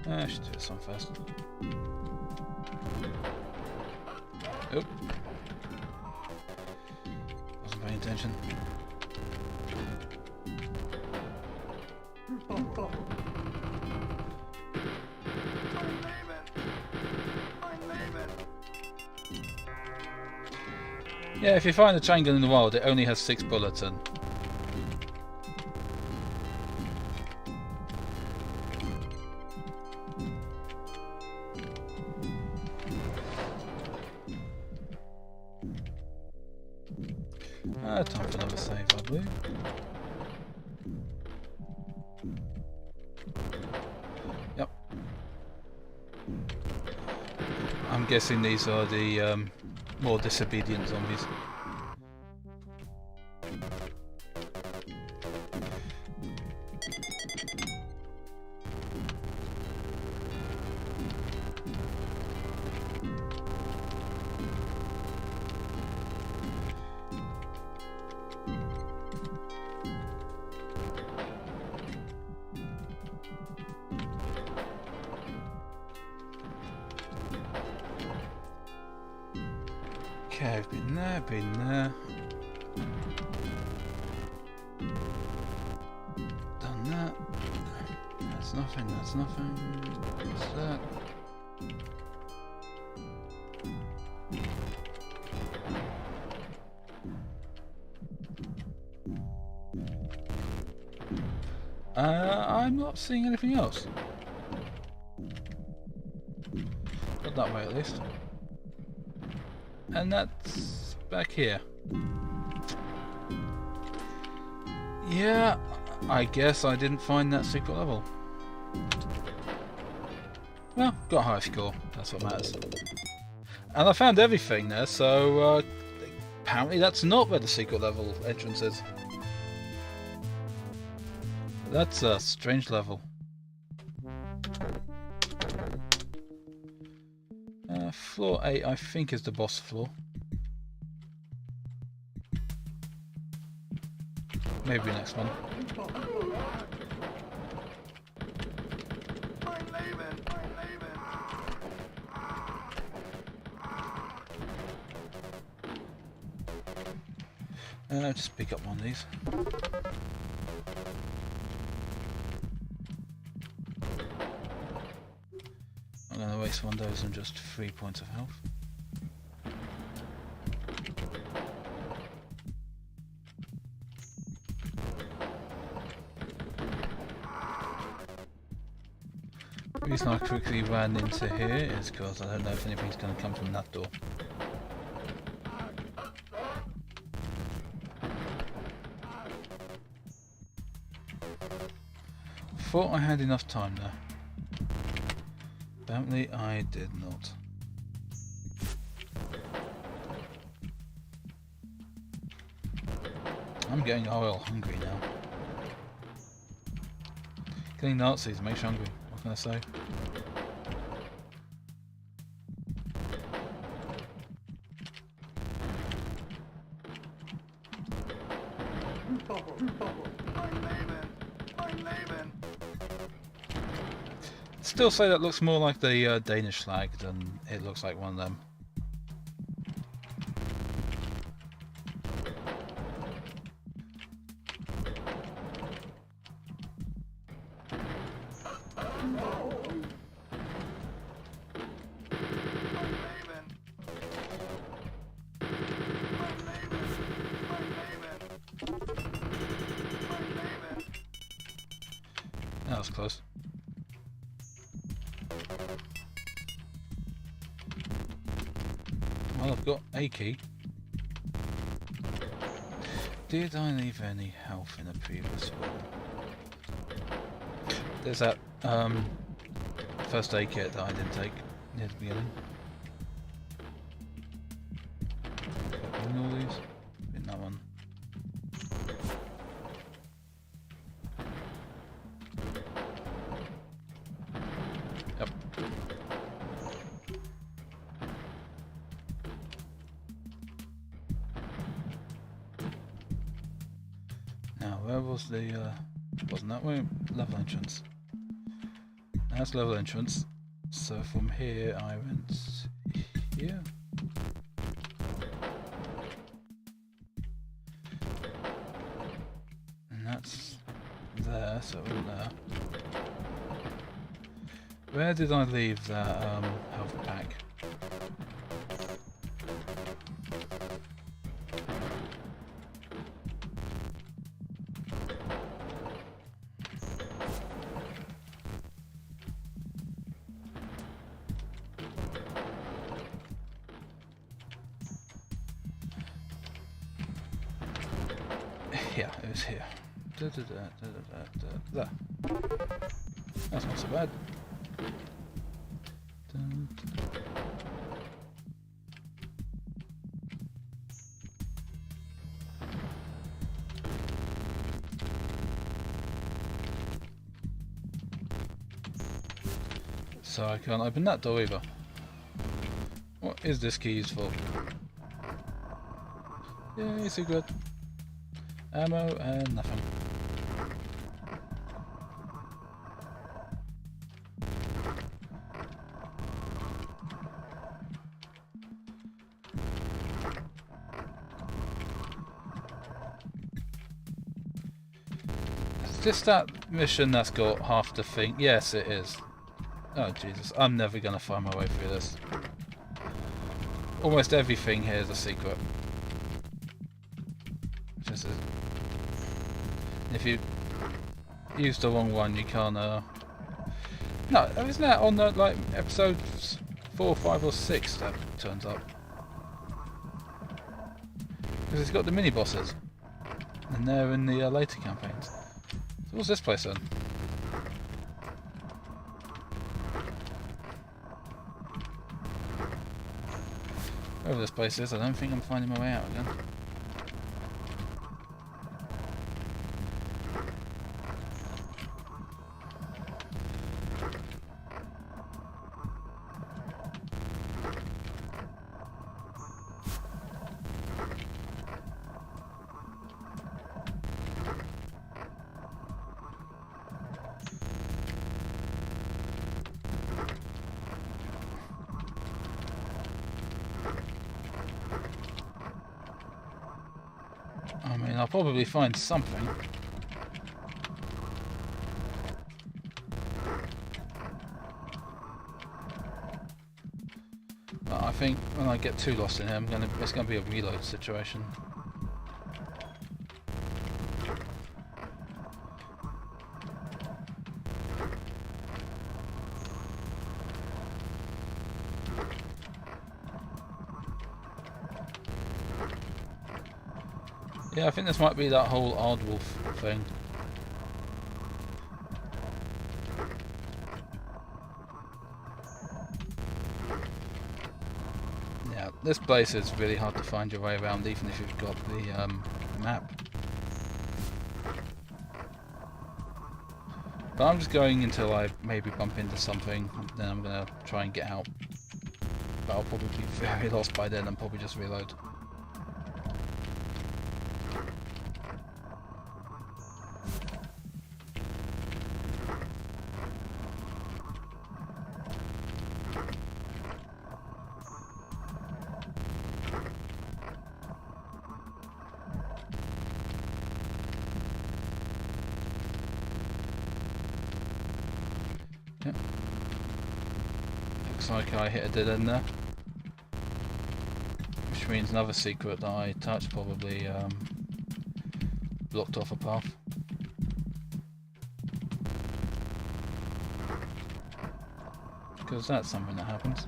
I should do this one first. Oop. Wasn't paying attention. Yeah, if you find a chain gun in the wild, it only has 6 bullets in. Time for another save, I believe. Yep. I'm guessing these are the more disobedient zombies. Okay, I've been there. Done that. That's nothing, What's that? I'm not seeing anything else. Not that way at least. And that's back here. Yeah, I guess I didn't find that secret level. Well, got a high score, that's what matters. And I found everything there, so apparently that's not where the secret level entrance is. That's a strange level. Floor 8, I think, is the boss floor. Maybe next one. Just pick up one of these. I'm going to waste one of those on just 3 points of health. The reason I quickly ran into here is because I don't know if anything's going to come from that door. Thought I had enough time there. Apparently I did not. I'm getting oil hungry now. Killing Nazis makes you hungry, what can I say? Still say that looks more like the Danish flag than it looks like one of them. That was close. Well, I've got a key. Did I leave any health in the previous one? There's that first aid kit that I didn't take near the beginning. In all these? In that one. Yep. Now, where was the, wasn't that way? Level entrance. That's level entrance. So from here I went here. And that's there, so I went there. Where did I leave that health pack? Yeah, it was here. There. That's not so bad. So I can't open that door either. What is this key used for? Yay, secret. Ammo and nothing. Is this that mission that's got half the thing? Yes, it is. Oh Jesus, I'm never gonna find my way through this. Almost everything here is a secret. Just is. If you use the wrong one, you can't. No, isn't that on the like episodes 4, 5, or 6 that turns up? Because it's got the mini bosses, and they're in the later campaigns. So what's this place then? Wherever this place is, I don't think I'm finding my way out again. I mean, I'll probably find something. But I think when I get too lost in here, it's gonna be a reload situation. Yeah, I think this might be that whole Aardwolf thing. Yeah, this place is really hard to find your way around, even if you've got the map. But I'm just going until I maybe bump into something, then I'm going to try and get out. But I'll probably be very lost by then and probably just reload. Yep. Looks like I hit a dead end there. Which means another secret that I touched probably blocked off a path. Because that's something that happens.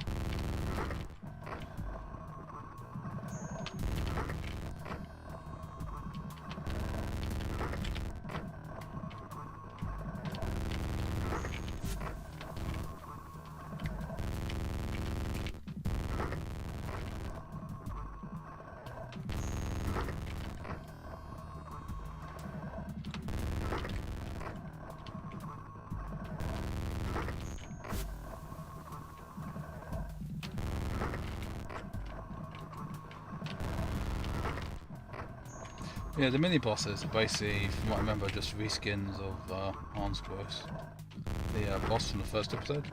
Yeah, the mini bosses are basically, from what I remember, just reskins of Hans Gross, the boss from the first episode.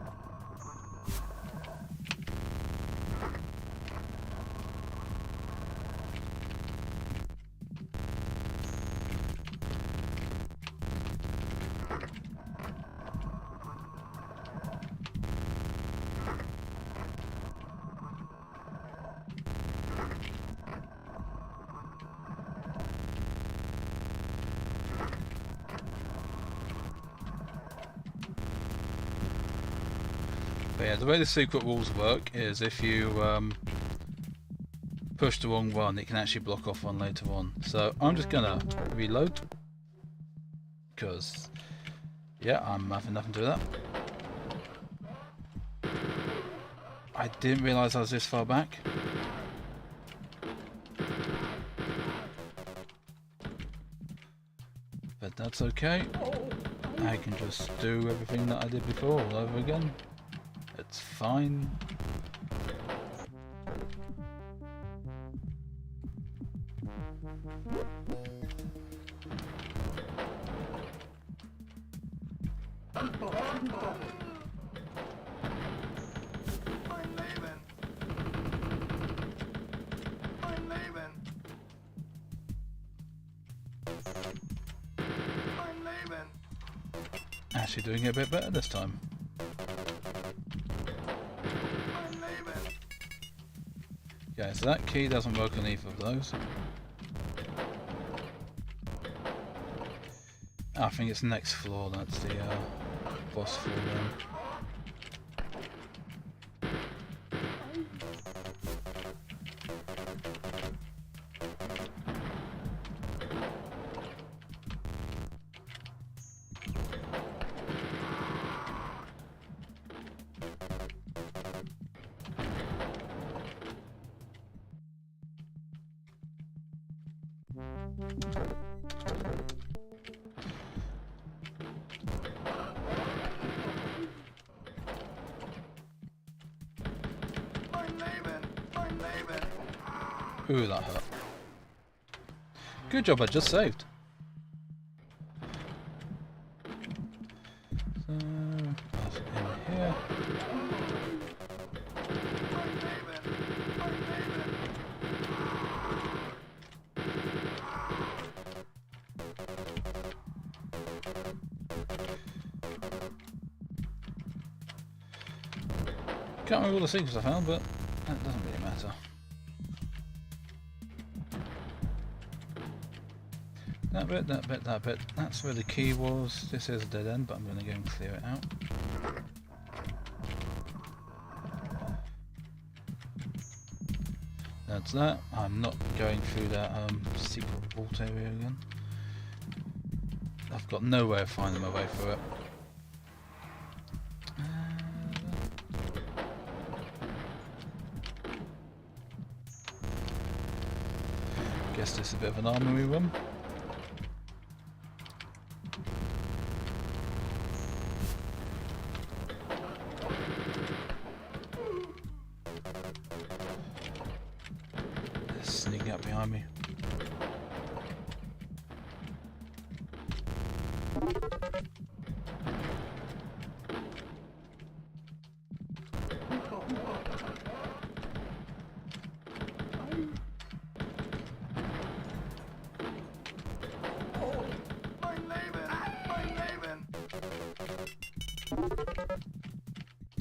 But yeah, the way the secret walls work is if you push the wrong one, it can actually block off one later on. So I'm just gonna reload, because yeah, I'm having nothing to do with that. I didn't realise I was this far back. But that's okay. I can just do everything that I did before all over again. It's fine. Actually doing it a bit better this time. Okay, so that key doesn't work on either of those. I think it's the next floor, that's the boss floor then. Ooh, that hurt. Good job, I just saved. So, pass it in here. Can't remember all the secrets I found, but that doesn't really matter. That bit, that bit, that bit. That's where the key was. This is a dead end, but I'm going to go and clear it out. That's that. I'm not going through that secret vault area again. I've got no way of finding my way through it. Guess this is a bit of an armory room. Sneaking up behind me.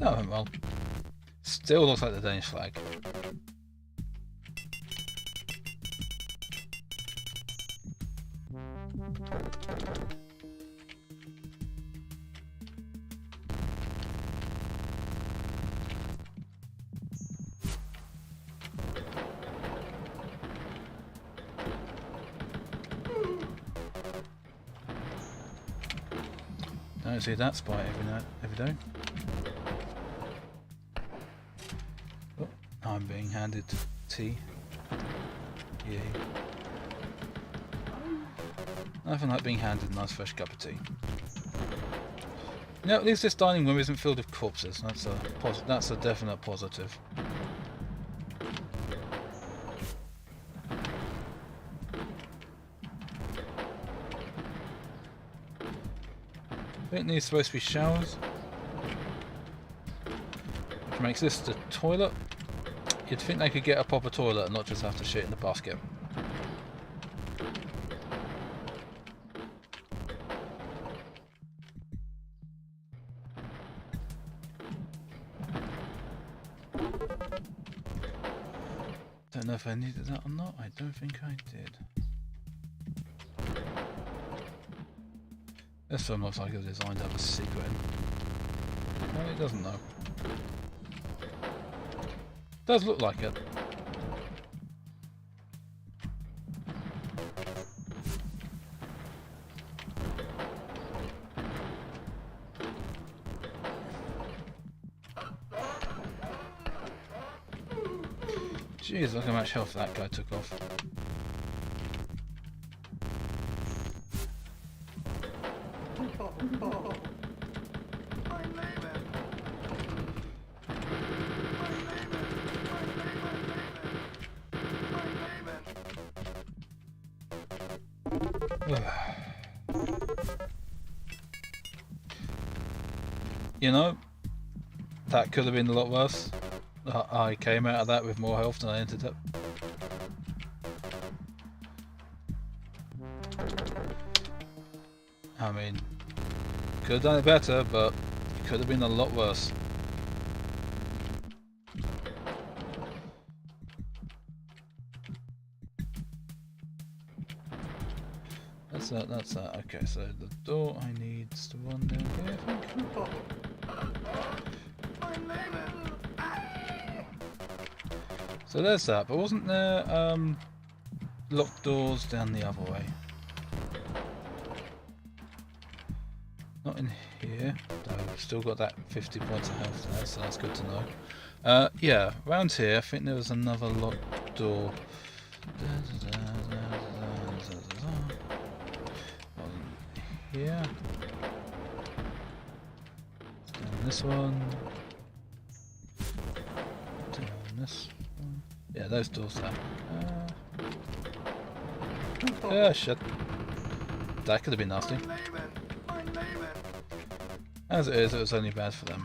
That went well. Still looks like the Danish flag. Don't see that spot every day. Oh, I'm being handed tea. Yay. Nothing like being handed a nice fresh cup of tea. You know, at least this dining room isn't filled with corpses. That's a definite positive. I think these are supposed to be showers, which makes this the toilet. You'd think they could get a proper toilet and not just have to shit in the basket. Don't know if I needed that or not. I don't think I did. This one looks like it's designed to have a secret in. No, it doesn't though. Does look like it. Jeez, look how much health that guy took off. You know, that could have been a lot worse. I came out of that with more health than I entered it. I mean, could have done it better, but it could have been a lot worse. That's that. Okay, so the door I need is the one down here, I think. So there's that, but wasn't there locked doors down the other way? Not in here, though we've still got that 50 points of health there, so that's good to know. Yeah, around here I think there was another locked door. Here. Down this one. Down this one. Yeah, those doors there. Shit. That could have been nasty. As it is, it was only bad for them.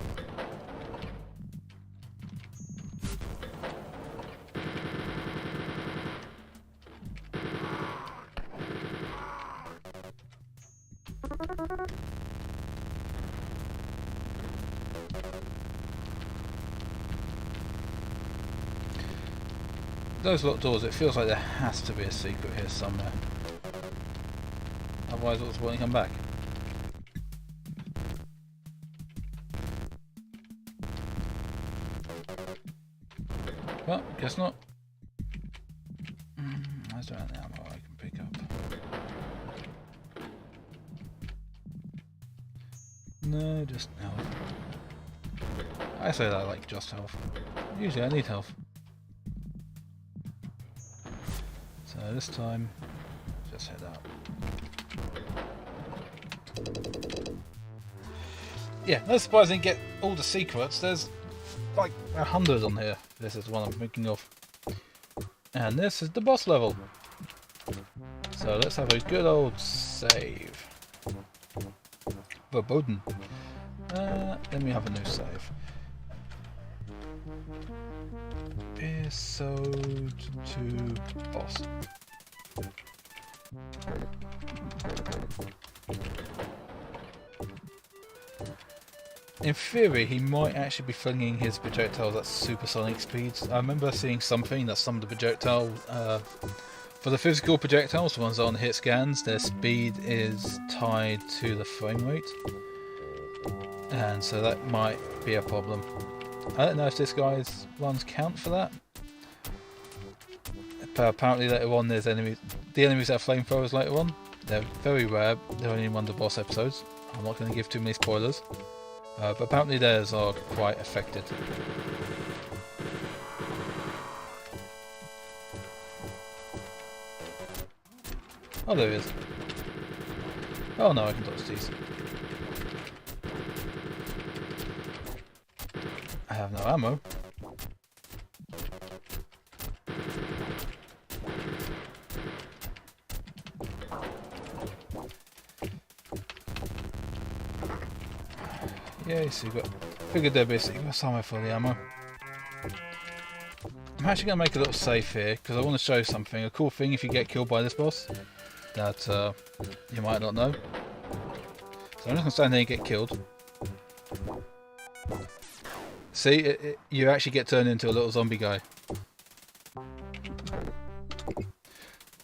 Those locked doors, it feels like there has to be a secret here somewhere. Otherwise, what's the point in come back? Well, guess not. Where's there any ammo I can pick up? No, just health. I say that I like just health. Usually I need health. So this time, just head out. Yeah, no surprise I didn't get all the secrets. There's like 100 on here. This is the one I'm thinking of. And this is the boss level. So let's have a good old save. Verboten. Let me have a new save. Episode 2 boss. in theory, he might actually be flinging his projectiles at supersonic speeds. I remember seeing something that some of the projectile, for the physical projectiles, the ones on hit scans, their speed is tied to the frame rate, and so that might be a problem. I don't know if this guy's runs count for that. But apparently later on, there's enemies. The enemies that are flamethrowers later on. They're very rare. They're only in one of the boss episodes. I'm not going to give too many spoilers. But apparently theirs are quite affected. Oh, there he is. Oh no, I can dodge these. I have no ammo. Yeah, so you've got figured there basically got somewhere for the ammo. I'm actually going to make a little save here because I want to show you something. A cool thing if you get killed by this boss that you might not know. So I'm just going to stand there and get killed. See, you actually get turned into a little zombie guy.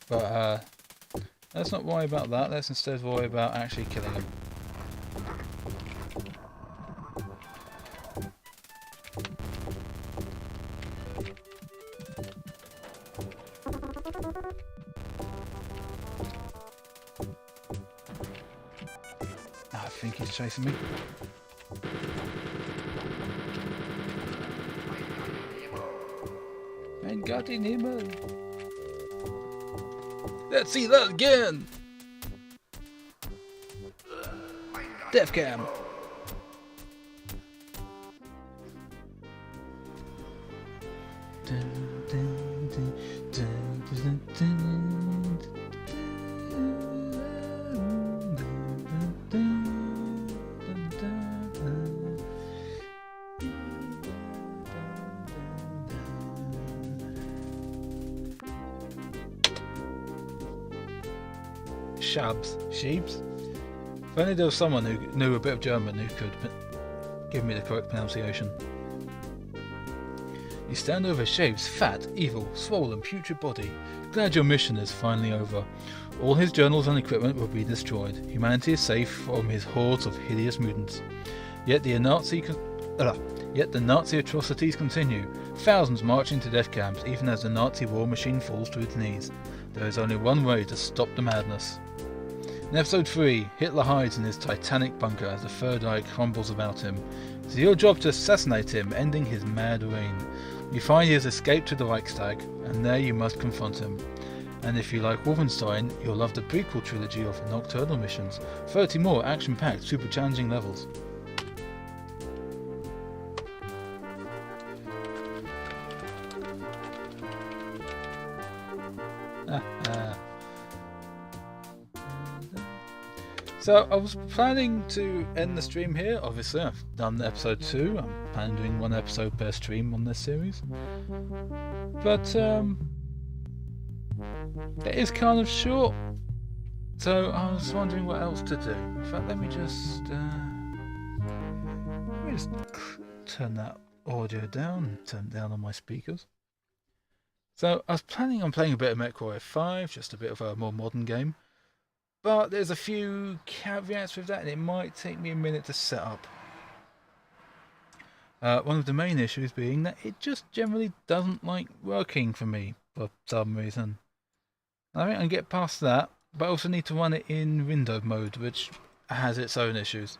But let's not worry about that. Let's instead worry about actually killing him. I think he's chasing me. Mein Gott in Himmel! Let's see that again! Death cam! Sheeps? If only there was someone who knew a bit of German who could give me the correct pronunciation. You stand over Shape's fat, evil, swollen, putrid body. Glad your mission is finally over. All his journals and equipment will be destroyed. Humanity is safe from his hordes of hideous mutants. Yet the Nazi atrocities continue. Thousands march into death camps, even as the Nazi war machine falls to its knees. There is only one way to stop the madness. In episode 3, Hitler hides in his titanic bunker as the Third Reich crumbles about him. It is your job to assassinate him, ending his mad reign. You find he has escaped to the Reichstag, and there you must confront him. And if you like Wolfenstein, you'll love the prequel trilogy of Nocturnal missions, 30 more action-packed, super challenging levels. So I was planning to end the stream here. Obviously I've done episode 2. I'm planning doing one episode per stream on this series. But it is kind of short. So I was wondering what else to do. In fact, let me just turn that audio down and turn it down on my speakers. So I was planning on playing a bit of MechWarrior 5, just a bit of a more modern game. But there's a few caveats with that, and it might take me a minute to set up. One of the main issues being that it just generally doesn't like working for me for some reason. I think I can get past that, but I also need to run it in window mode, which has its own issues.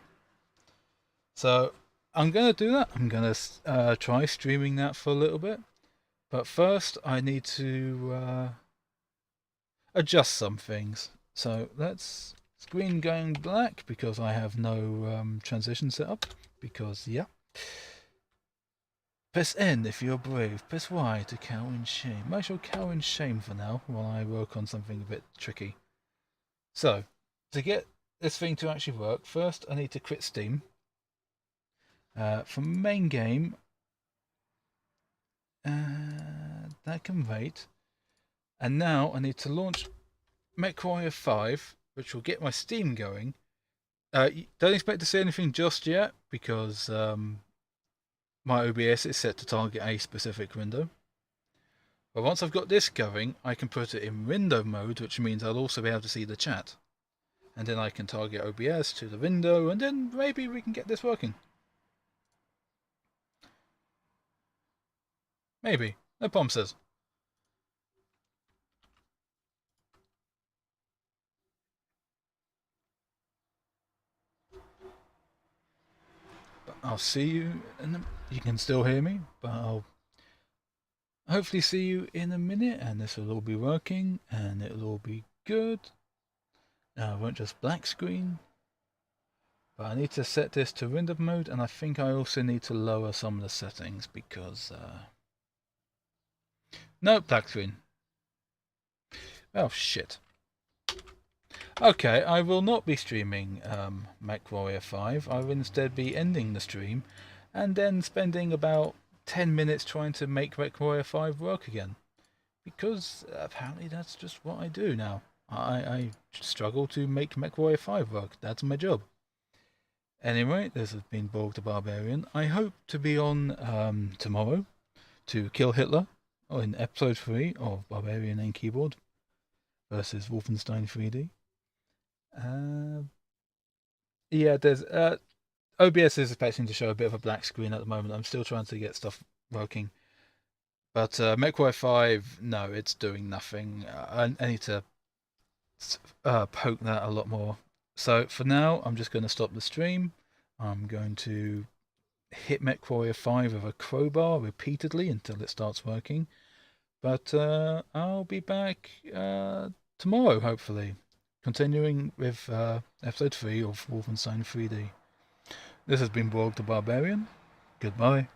So I'm going to do that. I'm going to try streaming that for a little bit. But first I need to adjust some things. So let's screen going black because I have no transition set up. Because yeah. Press N if you're brave. Press Y to cower in shame. I shall cower in shame for now while I work on something a bit tricky. So to get this thing to actually work, first I need to quit Steam. From main game, that can wait. And now I need to launch MechWarrior 5, which will get my Steam going, Don't expect to see anything just yet because my OBS is set to target a specific window. But once I've got this going, I can put it in window mode, which means I'll also be able to see the chat. And then I can target OBS to the window, and then maybe we can get this working. Maybe. No promises. But I'll see you in the... You can still hear me, but I'll hopefully see you in a minute, and this will all be working, and it'll all be good. I won't just black screen. But I need to set this to window mode, and I think I also need to lower some of the settings because... No, black screen. Oh, shit. Okay, I will not be streaming MechWarrior 5. I will instead be ending the stream and then spending about 10 minutes trying to make MechWarrior 5 work again. Because apparently that's just what I do now. I struggle to make MechWarrior 5 work. That's my job. Anyway, this has been Borg the Barbarian. I hope to be on tomorrow to kill Hitler in episode 3 of Barbarian and Keyboard versus Wolfenstein 3D. Yeah, there's OBS is expecting to show a bit of a black screen at the moment. I'm still trying to get stuff working. But MechWarrior 5, no, it's doing nothing. I need to poke that a lot more. So for now, I'm just going to stop the stream. I'm going to hit MechWarrior 5 with a crowbar repeatedly until it starts working. But I'll be back tomorrow, hopefully, continuing with episode 3 of Wolfenstein 3D. This has been Borg the Barbarian. Goodbye.